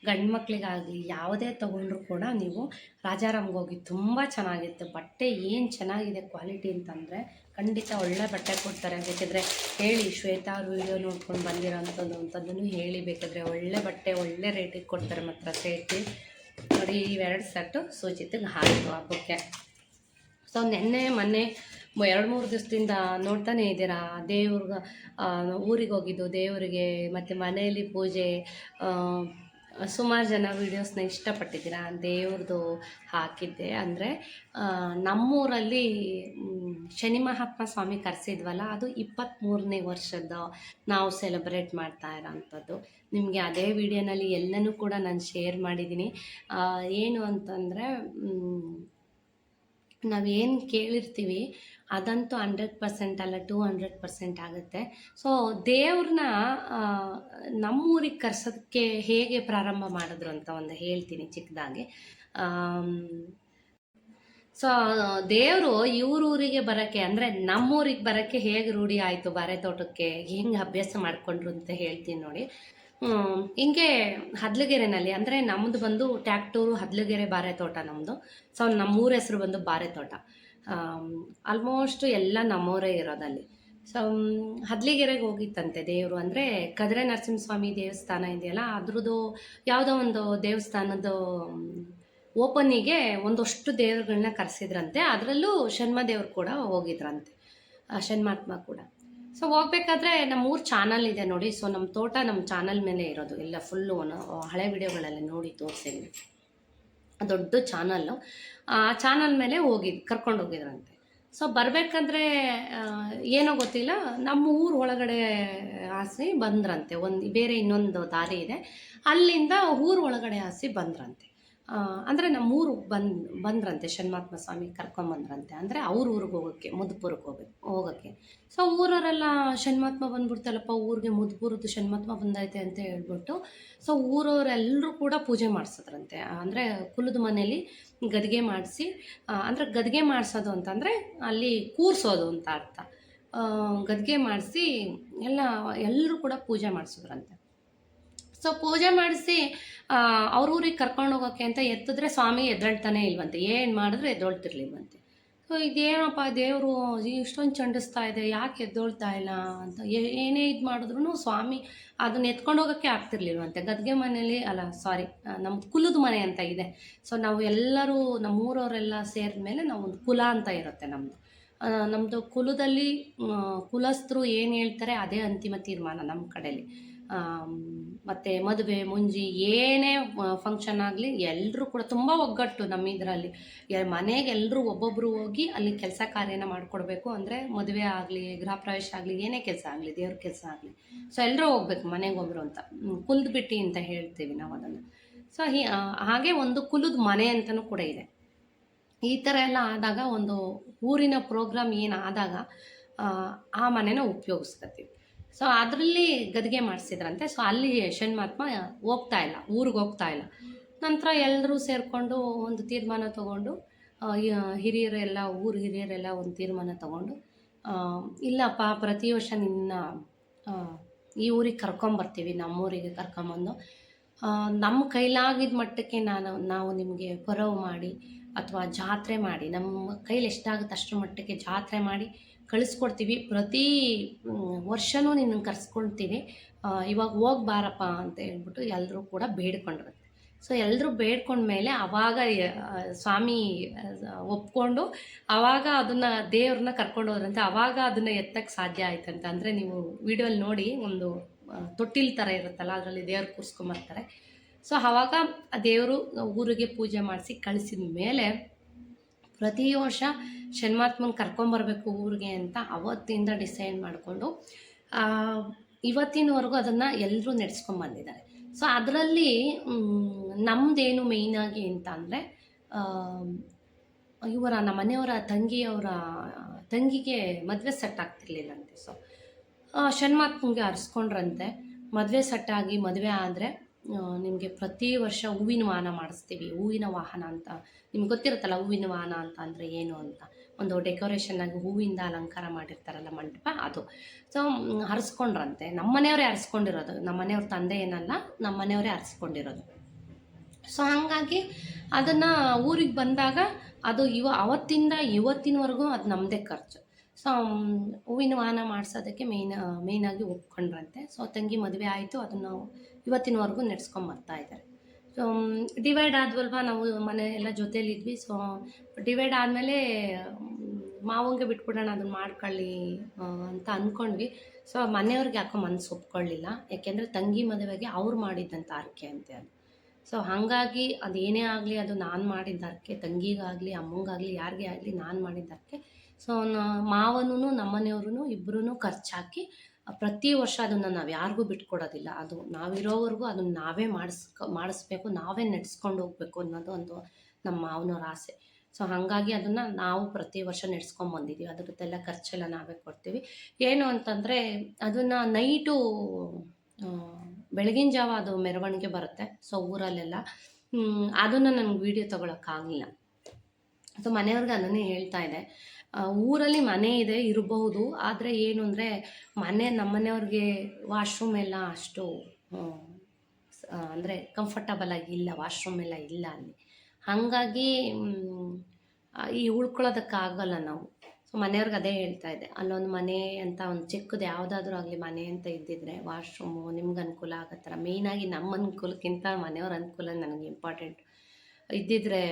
ಗಂಡು ಮಕ್ಕಳಿಗಾಗಲಿ ಯಾವುದೇ ತೊಗೊಂಡ್ರೂ ಕೂಡ ನೀವು ರಾಜಾರಾಮ್ಗೆ ಹೋಗಿ. ತುಂಬ ಚೆನ್ನಾಗಿತ್ತು ಬಟ್ಟೆ, ಏನು ಚೆನ್ನಾಗಿದೆ ಕ್ವಾಲಿಟಿ ಅಂತಂದರೆ ಖಂಡಿತ ಒಳ್ಳೆ ಬಟ್ಟೆ ಕೊಡ್ತಾರೆ. ಬೇಕಿದ್ರೆ ಹೇಳಿ, ಶ್ವೇತಾ ಅವ್ರ ವಿಡಿಯೋ ನೋಡ್ಕೊಂಡು ಬಂದಿರೋ ಅಂಥದ್ದನ್ನು ಹೇಳಿ. ಬೇಕಾದರೆ ಒಳ್ಳೆ ಬಟ್ಟೆ ಒಳ್ಳೆ ರೇಟಿಗೆ ಕೊಡ್ತಾರೆ ಮಾತ್ರ ಸೇರಿಸಿ ನೋಡಿ. ಇವೆರಡು ಸೆಟ್ಟು ಸುಜಿತ್ಗೆ ಆಯಿತು ಹಬ್ಬಕ್ಕೆ. ಸೊ ಮೊನ್ನೆ 2-3 ದಿವಸದಿಂದ ನೋಡ್ತಾನೆ ಇದ್ದೀರಾ, ಊರಿಗೆ ಹೋಗಿದ್ದು ದೇವರಿಗೆ, ಮತ್ತು ಮನೆಯಲ್ಲಿ ಪೂಜೆ. ಸುಮಾರು ಜನ ವೀಡಿಯೋಸ್ನ ಇಷ್ಟಪಟ್ಟಿದ್ದೀರಾ. ದೇವ್ರದ್ದು ಹಾಕಿದ್ದೆ ಅಂದರೆ ನಮ್ಮೂರಲ್ಲಿ ಶನಿ ಮಹಾತ್ಮ ಸ್ವಾಮಿ ಕರೆಸಿದ್ವಲ್ಲ, ಅದು 23ನೇ ವರ್ಷದ ನಾವು ಸೆಲೆಬ್ರೇಟ್ ಮಾಡ್ತಾ ಇರೋಂಥದ್ದು. ನಿಮಗೆ ಅದೇ ವಿಡಿಯೋನಲ್ಲಿ ಎಲ್ಲನೂ ಕೂಡ ನಾನು ಶೇರ್ ಮಾಡಿದ್ದೀನಿ. ಏನು ಅಂತಂದರೆ ನಾವೇನು ಕೇಳಿರ್ತೀವಿ ಅದಂತೂ 100% ಅಲ್ಲ 200% ಆಗುತ್ತೆ. ಸೊ ದೇವ್ರನ್ನ ನಮ್ಮೂರಿಗೆ ಕರ್ಸೋದಕ್ಕೆ ಹೇಗೆ ಪ್ರಾರಂಭ ಮಾಡಿದ್ರು ಅಂತ ಒಂದು ಹೇಳ್ತೀನಿ ಚಿಕ್ಕದಾಗಿ. ಸೊ ದೇವರು ಇವ್ರೂರಿಗೆ ಬರೋಕ್ಕೆ ಅಂದರೆ ನಮ್ಮೂರಿಗೆ ಬರೋಕ್ಕೆ ಹೇಗೆ ರೂಢಿ ಆಯಿತು, ಬಾರೆ ತೋಟಕ್ಕೆ ಹೆಂಗೆ ಅಭ್ಯಾಸ ಮಾಡಿಕೊಂಡ್ರು ಅಂತ ಹೇಳ್ತೀನಿ ನೋಡಿ. ಹಿಂಗೆ ಹದ್ಲಗೆರೆನಲ್ಲಿ ಅಂದರೆ ನಮ್ಮದು ಬಂದು ಟ್ಯಾಕ್ಟೂರು ಹದ್ಲಗೆರೆ ಬಾರೆ ತೋಟ ನಮ್ಮದು. ಸೊ ನಮ್ಮೂರ ಹೆಸರು ಬಂದು ಬಾರೆ ತೋಟ. ಆಲ್ಮೋಸ್ಟ್ ಎಲ್ಲ ನಮ್ಮವರೇ ಇರೋದಲ್ಲಿ. ಸೊ ಹದ್ಲಿಗೆರೆಗೆ ಹೋಗಿತ್ತಂತೆ ದೇವರು, ಅಂದರೆ ಕದ್ರೆ ನರಸಿಂಹಸ್ವಾಮಿ ದೇವಸ್ಥಾನ ಇದೆಯಲ್ಲ ಅದ್ರದ್ದು ಯಾವುದೋ ಒಂದು ದೇವಸ್ಥಾನದ ಓಪನಿಗೆ ಒಂದಷ್ಟು ದೇವ್ರುಗಳನ್ನ ಕರೆಸಿದ್ರಂತೆ. ಅದರಲ್ಲೂ ಶನ್ಮ ದೇವ್ರು ಕೂಡ ಹೋಗಿದ್ರಂತೆ, ಶನ್ಮಾತ್ಮ ಕೂಡ. ಸೊ ಹೋಗ್ಬೇಕಾದ್ರೆ ನಮ್ಮ ಊರು ಚಾನಲ್ ಇದೆ ನೋಡಿ. ಸೊ ನಮ್ಮ ತೋಟ ನಮ್ಮ ಚಾನಲ್ ಮೇಲೆ ಇರೋದು ಎಲ್ಲ ಫುಲ್ಲು. ಹಳೆ ವಿಡಿಯೋಗಳೆಲ್ಲ ನೋಡಿ ತೋರಿಸಿದ್ವಿ. ದೊಡ್ಡ ಚಾನಲ್ಲು, ಆ ಚಾನಲ್ ಮೇಲೆ ಕರ್ಕೊಂಡು ಹೋಗಿದ್ರಂತೆ. ಸೊ ಬರಬೇಕಾದ್ರೆ ಏನೋ ಗೊತ್ತಿಲ್ಲ, ನಮ್ಮ ಊರು ಒಳಗಡೆ ಹಾಸಿ ಬಂದ್ರಂತೆ. ಬೇರೆ ಇನ್ನೊಂದು ದಾರಿ ಇದೆ, ಅಲ್ಲಿಂದ ಊರು ಒಳಗಡೆ ಹಾಸಿ ಬಂದ್ರಂತೆ. ಅಂದರೆ ನಮ್ಮೂರು ಬಂದ್ರಂತೆ. ಶನ್ಮಾತ್ಮ ಸ್ವಾಮಿ ಕರ್ಕೊಂಬಂದ್ರಂತೆ, ಅಂದರೆ ಅವ್ರ ಊರಿಗೆ ಹೋಗೋಕ್ಕೆ, ಮುದ್ಪುರಕ್ಕೆ ಹೋಗೋಕ್ಕೆ. ಸೊ ಊರವರೆಲ್ಲ ಶನ್ಮಾತ್ಮ ಬಂದ್ಬಿಡ್ತಲ್ಲಪ್ಪ ಊರಿಗೆ, ಮುದ್ಪುರದ್ದು ಶನ್ಮಾತ್ಮ ಬಂದೈತೆ ಅಂತ ಹೇಳ್ಬಿಟ್ಟು ಸೊ ಊರವರೆಲ್ಲರೂ ಕೂಡ ಪೂಜೆ ಮಾಡಿಸಿದ್ರಂತೆ. ಅಂದರೆ ಕುಲದ ಮನೇಲಿ ಗದ್ಗೆ ಮಾಡಿಸಿ, ಅಂದರೆ ಗದ್ಗೆ ಮಾಡಿಸೋದು ಅಂತಂದರೆ ಅಲ್ಲಿ ಕೂರಿಸೋದು ಅಂತ ಅರ್ಥ. ಗದ್ಗೆ ಮಾಡಿಸಿ ಎಲ್ಲರೂ ಕೂಡ ಪೂಜೆ ಮಾಡಿಸಿದ್ರಂತೆ. ಸೊ ಪೂಜೆ ಮಾಡಿಸಿ ಅವ್ರ ಊರಿಗೆ ಕರ್ಕೊಂಡು ಹೋಗೋಕ್ಕೆ ಅಂತ ಎತ್ತಿದ್ರೆ ಸ್ವಾಮಿ ಎದ್ದೇಳ್ತಾನೆ ಇಲ್ವಂತೆ. ಏನು ಮಾಡಿದ್ರು ಎದ್ದೊಳ್ತಿರ್ಲಿಲ್ವಂತೆ. ಸೊ ಇದೇನಪ್ಪ ದೇವರು ಇಷ್ಟೊಂದು ಚಂಡಿಸ್ತಾ ಇದೆ, ಯಾಕೆ ಎದ್ದೊಳ್ತಾ ಇಲ್ಲ ಅಂತ ಏನೇ ಇದು ಮಾಡಿದ್ರು ಸ್ವಾಮಿ ಅದನ್ನ ಎತ್ಕೊಂಡು ಹೋಗೋಕ್ಕೆ ಆಗ್ತಿರ್ಲಿಲ್ವಂತೆ. ಗದ್ಗೆ ಮನೇಲಿ ನಮ್ಮ ಕುಲದ ಮನೆ ಅಂತ ಇದೆ. ಸೊ ನಾವು ಎಲ್ಲರೂ ನಮ್ಮೂರವರೆಲ್ಲ ಸೇರಿದ ಮೇಲೆ ನಾವು ಒಂದು ಕುಲ ಅಂತ ಇರುತ್ತೆ ನಮ್ಮದು ಕುಲದಲ್ಲಿ ಕುಲಸ್ಥರು ಏನು ಹೇಳ್ತಾರೆ ಅದೇ ಅಂತಿಮ ತೀರ್ಮಾನ ನಮ್ಮ ಕಡೆಯಲ್ಲಿ. ಮತ್ತು ಮದುವೆ ಮುಂಜಿ ಏನೇ ಫಂಕ್ಷನ್ ಆಗಲಿ ಎಲ್ಲರೂ ಕೂಡ ತುಂಬ ಒಗ್ಗಟ್ಟು ನಮ್ಮ ಇದರಲ್ಲಿ. ಮನೆಗೆ ಎಲ್ಲರೂ ಒಬ್ಬೊಬ್ಬರು ಹೋಗಿ ಅಲ್ಲಿ ಕೆಲಸ ಕಾರ್ಯನ ಮಾಡಿಕೊಡ್ಬೇಕು. ಅಂದರೆ ಮದುವೆ ಆಗಲಿ, ಗೃಹ ಪ್ರವೇಶ ಆಗಲಿ, ಏನೇ ಕೆಲಸ ಆಗಲಿ, ದೇವ್ರ ಕೆಲಸ ಆಗಲಿ, ಸೊ ಎಲ್ಲರೂ ಹೋಗ್ಬೇಕು ಮನೆಗೊಬ್ಬರು ಅಂತ. ಕುಲದ ಬಿಟ್ಟಿ ಅಂತ ಹೇಳ್ತೀವಿ ನಾವು ಅದನ್ನು. ಸೊ ಹಾಗೆ ಒಂದು ಕುಲದ ಮನೆ ಅಂತಲೂ ಕೂಡ ಇದೆ. ಈ ಥರ ಎಲ್ಲ ಆದಾಗ ಒಂದು ಊರಿನ ಪ್ರೋಗ್ರಾಮ್ ಏನಾದಾಗ ಆ ಮನೆನ ಉಪಯೋಗಿಸ್ಕೊತೀವಿ. ಸೊ ಅದರಲ್ಲಿ ಗದ್ಗೆ ಮಾಡಿಸಿದ್ರಂತೆ. ಸೊ ಅಲ್ಲಿ ಶನ್ಮಾತ್ಮ ಊರಿಗೆ ಹೋಗ್ತಾ ಇಲ್ಲ. ನಂತರ ಎಲ್ಲರೂ ಸೇರಿಕೊಂಡು ಒಂದು ತೀರ್ಮಾನ ತೊಗೊಂಡು, ಹಿರಿಯರೆಲ್ಲ ಹಿರಿಯರೆಲ್ಲ ಒಂದು ತೀರ್ಮಾನ ತೊಗೊಂಡು, ಇಲ್ಲಪ್ಪ ಪ್ರತಿ ವರ್ಷ ನಿನ್ನ ಈ ಊರಿಗೆ ಕರ್ಕೊಂಬರ್ತೀವಿ, ನಮ್ಮೂರಿಗೆ ಕರ್ಕೊಂಬಂದು ನಮ್ಮ ಕೈಲಾಗಿದ್ದ ಮಟ್ಟಕ್ಕೆ ನಾವು ನಿಮಗೆ ಪರವು ಮಾಡಿ ಅಥವಾ ಜಾತ್ರೆ ಮಾಡಿ, ನಮ್ಮ ಕೈಲಿ ಎಷ್ಟಾಗುತ್ತೆ ಅಷ್ಟರ ಮಟ್ಟಕ್ಕೆ ಜಾತ್ರೆ ಮಾಡಿ ಕಳಿಸ್ಕೊಡ್ತೀವಿ. ಪ್ರತಿ ವರ್ಷವೂ ನಿನ್ನನ್ನು ಕರೆಸ್ಕೊಳ್ತೀವಿ, ಇವಾಗ ಹೋಗಿ ಬಾರಪ್ಪ ಅಂತ ಹೇಳ್ಬಿಟ್ಟು ಎಲ್ಲರೂ ಕೂಡ ಬೇಡ್ಕೊಂಡ್ರಂತೆ. ಸೊ ಎಲ್ಲರೂ ಬೇಡ್ಕೊಂಡ್ಮೇಲೆ ಆವಾಗ ಸ್ವಾಮಿ ಒಪ್ಕೊಂಡು ಆವಾಗ ಅದನ್ನು ದೇವ್ರನ್ನ ಕರ್ಕೊಂಡು ಹೋದ್ರಂತೆ. ಆವಾಗ ಅದನ್ನು ಎತ್ತಕ್ಕೆ ಸಾಧ್ಯ ಆಯ್ತಂತ. ಅಂದರೆ ನೀವು ವಿಡಿಯೋಲಿ ನೋಡಿ, ಒಂದು ತೊಟ್ಟಿಲ್ ಥರ ಇರುತ್ತಲ್ಲ ಅದರಲ್ಲಿ ದೇವ್ರು ಕೂರಿಸ್ಕೊಂಬರ್ತಾರೆ. ಸೊ ಆವಾಗ ದೇವರು ಊರಿಗೆ ಪೂಜೆ ಮಾಡಿಸಿ ಕಳಿಸಿದ ಮೇಲೆ ಪ್ರತಿ ವರ್ಷ ಶನ್ಮಾತ್ಮನ ಕರ್ಕೊಂಬರ್ಬೇಕು ಊರಿಗೆ ಅಂತ ಅವತ್ತಿಂದ ಡಿಸೈಡ್ ಮಾಡಿಕೊಂಡು ಇವತ್ತಿನವರೆಗೂ ಅದನ್ನು ಎಲ್ಲರೂ ನಡೆಸ್ಕೊಂಬಂದಿದ್ದಾರೆ. ಸೊ ಅದರಲ್ಲಿ ನಮ್ಮದೇನು ಮೇಯ್ನಾಗಿ ಅಂತ ಅಂದರೆ, ನಮ್ಮ ಮನೆಯವರ ತಂಗಿಗೆ ಮದುವೆ ಸೆಟ್ ಆಗ್ತಿರ್ಲಿಲ್ಲಂತೆ. ಸೊ ಶನ್ಮಾತ್ಮಂಗೆ ಅರ್ಸ್ಕೊಂಡ್ರಂತೆ. ಮದುವೆ ಸೆಟ್ಟಾಗಿ ಮದುವೆ ಆದರೆ ನಿಮಗೆ ಪ್ರತಿ ವರ್ಷ ಹೂವಿನ ವಾಹನ ಮಾಡಿಸ್ತೀವಿ. ಹೂವಿನ ವಾಹನ ಅಂತ ನಿಮ್ಗೆ ಗೊತ್ತಿರುತ್ತಲ್ಲ, ಹೂವಿನ ವಾಹನ ಅಂತ ಅಂದರೆ ಏನು ಅಂತ. ಒಂದು ಡೆಕೋರೇಷನ್ ಆಗಿ ಹೂವಿಂದ ಅಲಂಕಾರ ಮಾಡಿರ್ತಾರಲ್ಲ ಮಂಟಪ, ಅದು. ಸೊ ಹರಿಸ್ಕೊಂಡ್ರಂತೆ. ನಮ್ಮ ಮನೆಯವರೇ ಹರಿಸ್ಕೊಂಡಿರೋದು, ನಮ್ಮ ಮನೆಯವ್ರ ತಂದೆ ಏನಲ್ಲ, ನಮ್ಮ ಮನೆಯವರೇ ಹರಿಸ್ಕೊಂಡಿರೋದು. ಸೊ ಹಾಗಾಗಿ ಅದನ್ನು ಊರಿಗೆ ಬಂದಾಗ ಅದು ಅವತ್ತಿಂದ ಇವತ್ತಿನವರೆಗೂ ಅದು ನಮ್ಮದೇ ಖರ್ಚು. ಸೊ ಹೂವಿನ ವಾಹನ ಮಾಡಿಸೋದಕ್ಕೆ ಮೇಯ್ನಾಗಿ ಒಪ್ಕೊಂಡ್ರಂತೆ. ಸೊ ತಂಗಿ ಮದುವೆ ಆಯಿತು, ಅದನ್ನು ಇವತ್ತಿನವರೆಗೂ ನಡೆಸ್ಕೊಂಬರ್ತಾಯಿದ್ದಾರೆ. ಸೊ ಡಿವೈಡ್ ಆದ್ವಲ್ವ, ನಾವು ಮನೆ ಎಲ್ಲ ಜೊತೇಲಿದ್ವಿ. ಸೊ ಡಿವೈಡ್ ಆದಮೇಲೆ ಮಾವಂಗೆ ಬಿಟ್ಬಿಡೋಣ, ಅದನ್ನು ಮಾಡ್ಕೊಳ್ಳಿ ಅಂತ ಅಂದ್ಕೊಂಡ್ವಿ. ಸೊ ಮನೆಯವ್ರಿಗೆ ಯಾಕೋ ಮನಸ್ಸು ಒಪ್ಕೊಳ್ಳಿಲ್ಲ. ಯಾಕೆಂದರೆ ತಂಗಿ ಮದುವೆಗೆ ಅವ್ರು ಮಾಡಿದ್ದಂಥ ಅರ್ಕೆ ಅಂತೆ ಅದು. ಸೊ ಹಾಗಾಗಿ ಅದೇನೇ ಆಗಲಿ ಅದು ನಾನು ಮಾಡಿದ್ದ ಅರ್ಕೆ, ತಂಗಿಗಾಗಲಿ ಅಮ್ಮಂಗಾಗಲಿ ಯಾರಿಗೇ ಆಗಲಿ ನಾನು ಮಾಡಿದ್ದ ಅರ್ಕೆ. ಸೊ ಮಾವನೂ ನಮ್ಮನೆಯವ್ರೂ ಇಬ್ಬರೂ ಖರ್ಚಾಕಿ ಪ್ರತಿ ವರ್ಷ ಅದನ್ನು ನಾವು ಯಾರಿಗೂ ಬಿಟ್ಕೊಡೋದಿಲ್ಲ. ಅದು ನಾವಿರೋವರೆಗೂ ಅದನ್ನು ನಾವೇ ಮಾಡಿಸ್ಬೇಕು, ನಾವೇ ನಡೆಸ್ಕೊಂಡು ಹೋಗ್ಬೇಕು ಅನ್ನೋದು ಒಂದು ನಮ್ಮ ಮಾವನವ್ರ ಆಸೆ. ಸೊ ಹಾಗಾಗಿ ಅದನ್ನು ನಾವು ಪ್ರತಿ ವರ್ಷ ನಡೆಸ್ಕೊಂಬಂದಿದ್ದೀವಿ. ಅದರದ್ದೆಲ್ಲ ಖರ್ಚೆಲ್ಲ ನಾವೇ ಕೊಡ್ತೀವಿ. ಏನು ಅಂತಂದರೆ ಅದನ್ನು ನೈಟು ಬೆಳಗಿನ ಜಾವ ಅದು ಮೆರವಣಿಗೆ ಬರುತ್ತೆ. ಸೊ ಊರಲ್ಲೆಲ್ಲ ಅದನ್ನು ನನಗೆ ವೀಡಿಯೋ ತೊಗೊಳಕ್ಕಾಗಲಿಲ್ಲ. ಸೊ ಮನೆಯವ್ರಿಗೆ ಅದನ್ನೇ ಹೇಳ್ತಾ ಇದೆ. ಊರಲ್ಲಿ ಮನೆ ಇದೆ, ಇರಬಹುದು. ಆದರೆ ಏನು ಅಂದರೆ ನಮ್ಮ ಮನೆಯವ್ರಿಗೆ ವಾಶ್ರೂಮ್ ಎಲ್ಲ ಅಷ್ಟು ಅಂದರೆ ಕಂಫರ್ಟಬಲ್ ಆಗಿ ಇಲ್ಲ, ವಾಶ್ರೂಮ್ ಎಲ್ಲ ಇಲ್ಲ ಅಲ್ಲಿ. ಹಾಗಾಗಿ ಈ ಉಳ್ಕೊಳ್ಳೋದಕ್ಕಾಗಲ್ಲ ನಾವು. ಸೊ ಮನೆಯವ್ರಿಗೆ ಅದೇ ಹೇಳ್ತಾ ಇದ್ದೆ, ಅಲ್ಲೊಂದು ಮನೆ ಅಂತ ಒಂದು ಚಿಕ್ಕದು ಯಾವುದಾದ್ರೂ ಆಗಲಿ ಮನೆ ಅಂತ ಇದ್ದಿದ್ರೆ ವಾಶ್ರೂಮು ನಿಮ್ಗೆ ಅನುಕೂಲ ಆಗೋ ಥರ, ಮೇಯ್ನಾಗಿ ನಮ್ಮ ಅನುಕೂಲಕ್ಕಿಂತ ಮನೆಯವ್ರ ಅನುಕೂಲ ನನಗೆ ಇಂಪಾರ್ಟೆಂಟ್ ಇದ್ದಿದ್ರೆ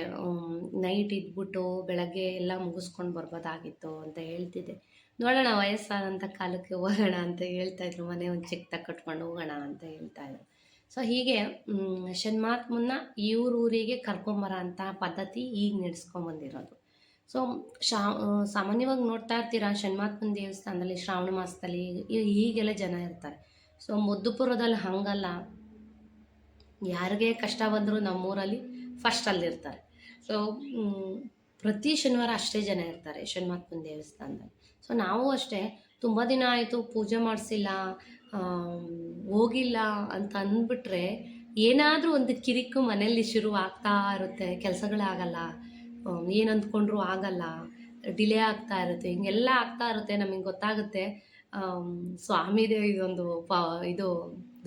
ನೈಟ್ ಇದ್ಬಿಟ್ಟು ಬೆಳಗ್ಗೆ ಎಲ್ಲ ಮುಗಿಸ್ಕೊಂಡು ಬರ್ಬೋದಾಗಿತ್ತು ಅಂತ ಹೇಳ್ತಿದ್ದೆ. ನೋಡೋಣ ವಯಸ್ಸಾದಂಥ ಕಾಲಕ್ಕೆ ಹೋಗೋಣ ಅಂತ ಹೇಳ್ತಾಯಿದ್ರು. ಮನೆ ಒಂದು ಚಿಕ್ಕದಾಗಿ ಕಟ್ಕೊಂಡು ಹೋಗೋಣ ಅಂತ ಹೇಳ್ತಾಯಿದ್ರು. ಸೊ ಹೀಗೆ ಶನ್ಮಾತ್ಮನ್ನ ಊರಿಗೆ ಕರ್ಕೊಂಬರೋ ಅಂಥ ಪದ್ಧತಿ ಈಗ ನಡೆಸ್ಕೊಂಬಂದಿರೋದು. ಸೊ ಸಾಮಾನ್ಯವಾಗಿ ನೋಡ್ತಾ ಇರ್ತೀರ ಶನ್ಮಾತ್ಮನ ದೇವಸ್ಥಾನದಲ್ಲಿ ಶ್ರಾವಣ ಮಾಸದಲ್ಲಿ ಹೀಗೆಲ್ಲ ಜನ ಇರ್ತಾರೆ. ಸೊ ಮುದ್ದುಪುರದಲ್ಲಿ ಹಾಗಲ್ಲ, ಯಾರಿಗೆ ಕಷ್ಟ ಬಂದರೂ ನಮ್ಮೂರಲ್ಲಿ ಫಸ್ಟಲ್ಲಿರ್ತಾರೆ. ಸೊ ಪ್ರತಿ ಶನಿವಾರ ಅಷ್ಟೇ ಜನ ಇರ್ತಾರೆ ಶನ್ಮಾತ್ಮನ ದೇವಸ್ಥಾನದಲ್ಲಿ. ಸೊ ನಾವು ಅಷ್ಟೇ ತುಂಬ ದಿನ ಆಯಿತು ಪೂಜೆ ಮಾಡಿಸಿಲ್ಲ, ಹೋಗಿಲ್ಲ ಅಂತ ಅಂದ್ಬಿಟ್ರೆ ಏನಾದರೂ ಒಂದು ಕಿರಿಕು ಮನೆಯಲ್ಲಿ ಶುರು ಆಗ್ತಾ ಇರುತ್ತೆ. ಕೆಲಸಗಳಾಗಲ್ಲ, ಏನು ಅಂದ್ಕೊಂಡ್ರೂ ಆಗಲ್ಲ, ಡಿಲೇ ಆಗ್ತಾ ಇರುತ್ತೆ, ಹಿಂಗೆಲ್ಲ ಆಗ್ತಾ ಇರುತ್ತೆ. ನಮಗೆ ಗೊತ್ತಾಗುತ್ತೆ ಸ್ವಾಮಿದೇ ಇದೊಂದು ಇದು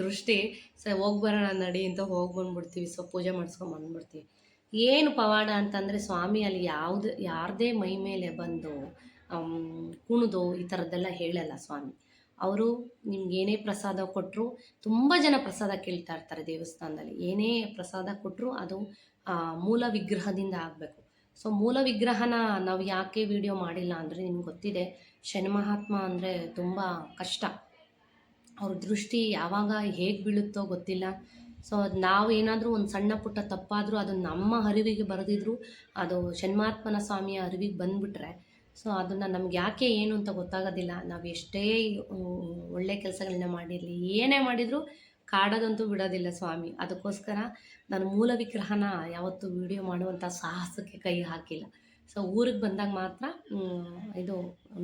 ದೃಷ್ಟಿ. ಸೊ ಹೋಗಿ ಬರೋಣ ನಡಿ ಅಂತ ಹೋಗಿ ಬಂದ್ಬಿಡ್ತೀವಿ. ಸೊ ಪೂಜೆ ಮಾಡಿಸ್ಕೊಂಬಂದ್ಬಿಡ್ತೀವಿ. ಏನು ಪವಾಡ ಅಂತಂದರೆ ಸ್ವಾಮಿ ಅಲ್ಲಿ ಯಾರದೇ ಮೈ ಮೇಲೆ ಬಂದು ಕುಣಿದು ಈ ಥರದ್ದೆಲ್ಲ ಹೇಳಲ್ಲ ಸ್ವಾಮಿ. ಅವರು ನಿಮ್ಗೇನೇ ಪ್ರಸಾದ ಕೊಟ್ಟರು, ತುಂಬ ಜನ ಪ್ರಸಾದ ಕೇಳ್ತಾ ಇರ್ತಾರೆ ದೇವಸ್ಥಾನದಲ್ಲಿ. ಏನೇ ಪ್ರಸಾದ ಕೊಟ್ಟರು ಅದು ಮೂಲ ವಿಗ್ರಹದಿಂದ ಆಗಬೇಕು. ಸೊ ಮೂಲ ವಿಗ್ರಹನ ನಾವು ಯಾಕೆ ವಿಡಿಯೋ ಮಾಡಿಲ್ಲ ಅಂದರೆ ನಿಮ್ಗೆ ಗೊತ್ತಿದೆ, ಶನಿ ಮಹಾತ್ಮ ಅಂದರೆ ತುಂಬ ಕಷ್ಟ. ಅವ್ರ ದೃಷ್ಟಿ ಯಾವಾಗ ಹೇಗೆ ಬೀಳುತ್ತೋ ಗೊತ್ತಿಲ್ಲ. ಸೊ ನಾವು ಏನಾದರೂ ಒಂದು ಸಣ್ಣ ಪುಟ್ಟ ತಪ್ಪಾದರೂ ಅದು ನಮ್ಮ ಅರಿವಿಗೆ ಬರೆದಿದ್ರು ಅದು ಶನ್ಮಾತ್ಮನ ಸ್ವಾಮಿಯ ಅರಿವಿಗೆ ಬಂದುಬಿಟ್ರೆ ಸೊ ಅದನ್ನು ನಮ್ಗೆ ಯಾಕೆ ಏನು ಅಂತ ಗೊತ್ತಾಗೋದಿಲ್ಲ. ನಾವು ಎಷ್ಟೇ ಒಳ್ಳೆ ಕೆಲಸಗಳನ್ನ ಮಾಡಿರಲಿ, ಏನೇ ಮಾಡಿದರೂ ಕಾಡೋದಂತೂ ಬಿಡೋದಿಲ್ಲ ಸ್ವಾಮಿ. ಅದಕ್ಕೋಸ್ಕರ ನಾನು ಮೂಲ ವಿಗ್ರಹನ ಯಾವತ್ತೂ ವಿಡಿಯೋ ಮಾಡುವಂಥ ಸಾಹಸಕ್ಕೆ ಕೈ ಹಾಕಿಲ್ಲ. ಸೊ ಊರಿಗೆ ಬಂದಾಗ ಮಾತ್ರ ಇದು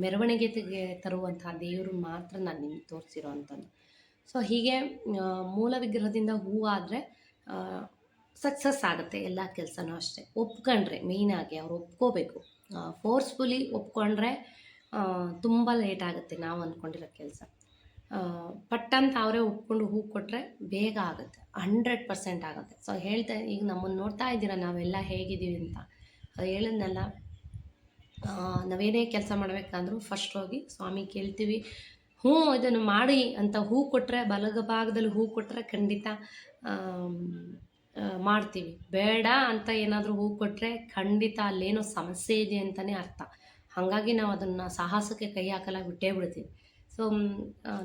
ಮೆರವಣಿಗೆಗೆ ತರುವಂತಹ ದೇವರು ಮಾತ್ರ ನಾನು ನಿಮ್ಗೆ ತೋರಿಸಿರೋ ಅಂಥದ್ದು. ಸೊ ಹೀಗೆ ಮೂಲ ವಿಗ್ರಹದಿಂದ ಹೂವಾದರೆ ಸಕ್ಸಸ್ ಆಗುತ್ತೆ ಎಲ್ಲ ಕೆಲಸನೂ ಅಷ್ಟೇ. ಒಪ್ಕೊಂಡ್ರೆ ಮೇಯ್ನಾಗಿ ಅವ್ರು ಒಪ್ಕೋಬೇಕು. ಫೋರ್ಸ್ಫುಲಿ ಒಪ್ಕೊಂಡ್ರೆ ತುಂಬ ಲೇಟ್ ಆಗುತ್ತೆ ನಾವು ಅಂದ್ಕೊಂಡಿರೋ ಕೆಲಸ. ಪಟ್ಟಂತ ಅವರೇ ಒಪ್ಕೊಂಡು ಹೂ ಕೊಟ್ಟರೆ ಬೇಗ ಆಗುತ್ತೆ, 100% ಆಗುತ್ತೆ. ಸೊ ಹೇಳ್ತಾ ಈಗ ನಮ್ಮನ್ನು ನೋಡ್ತಾ ಇದ್ದೀರ ನಾವೆಲ್ಲ ಹೇಗಿದ್ದೀವಿ ಅಂತ. ಹೇಳಿದ್ನಲ್ಲ, ನಾವೇನೇ ಕೆಲಸ ಮಾಡಬೇಕಂದ್ರೂ ಫಸ್ಟ್ ಹೋಗಿ ಸ್ವಾಮಿ ಕೇಳ್ತೀವಿ, ಇದನ್ನು ಮಾಡಿ ಅಂತ ಹೂ ಕೊಟ್ಟರೆ, ಬಲಗಭಾಗದಲ್ಲಿ ಹೂ ಕೊಟ್ಟರೆ ಖಂಡಿತ ಮಾಡ್ತೀವಿ. ಬೇಡ ಅಂತ ಏನಾದರೂ ಹೂ ಕೊಟ್ಟರೆ ಖಂಡಿತ ಅಲ್ಲೇನೋ ಸಮಸ್ಯೆ ಇದೆ ಅಂತಲೇ ಅರ್ಥ. ಹಾಗಾಗಿ ನಾವು ಅದನ್ನು ಸಾಹಸಕ್ಕೆ ಕೈ ಹಾಕಲ್ಲ, ಬಿಟ್ಟೇ ಬಿಡ್ತೀವಿ. ಸೊ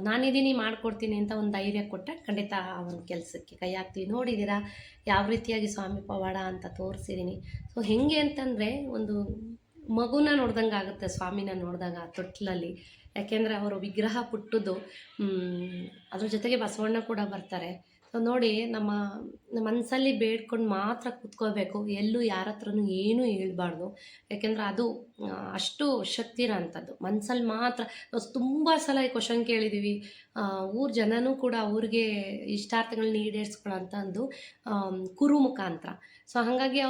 ನಾನಿದ್ದೀನಿ ಮಾಡಿಕೊಡ್ತೀನಿ ಅಂತ ಒಂದು ಧೈರ್ಯ ಕೊಟ್ಟರೆ ಖಂಡಿತ ಆ ಒಂದು ಕೆಲಸಕ್ಕೆ ಕೈ ಹಾಕ್ತೀವಿ. ನೋಡಿದ್ದೀರಾ ಯಾವ ರೀತಿಯಾಗಿ ಸ್ವಾಮಿ ಪವಾಡ ಅಂತ ತೋರಿಸಿದ್ದೀನಿ. ಸೊ ಹೇಗೆ ಅಂತಂದರೆ ಒಂದು ಮಗುನ ನೋಡ್ದಂಗೆ ಆಗುತ್ತೆ ಸ್ವಾಮಿನ ನೋಡಿದಾಗ ತೊಟ್ಲಲ್ಲಿ. ಯಾಕೆಂದರೆ ಅವರು ವಿಗ್ರಹ ಪುಟ್ಟದ್ದು, ಅದ್ರ ಜೊತೆಗೆ ಬಸವಣ್ಣ ಕೂಡ ಬರ್ತಾರೆ. ಸೊ ನೋಡಿ, ನಮ್ಮ ಮನಸ್ಸಲ್ಲಿ ಬೇಡ್ಕೊಂಡು ಮಾತ್ರ ಕೂತ್ಕೋಬೇಕು, ಎಲ್ಲೂ ಯಾರ ಹತ್ರನೂ ಏನೂ ಹೇಳ್ಬಾರ್ದು. ಯಾಕೆಂದರೆ ಅದು ಅಷ್ಟು ಶಕ್ತಿ ಇರೋಂಥದ್ದು ಮನಸ್ಸಲ್ಲಿ ಮಾತ್ರ. ನಾವು ತುಂಬ ಸಲ ಈ ಕ್ವಶನ್ ಕೇಳಿದ್ದೀವಿ, ಊರ ಜನನೂ ಕೂಡ ಅವ್ರಿಗೆ ಇಷ್ಟಾರ್ಥಗಳನ್ನ ಈಡೇರಿಸ್ಕೊಳ್ಳೋಂಥದ್ದು ಕುರು ಮುಖಾಂತರ. ಸೊ ಹಾಗಾಗಿ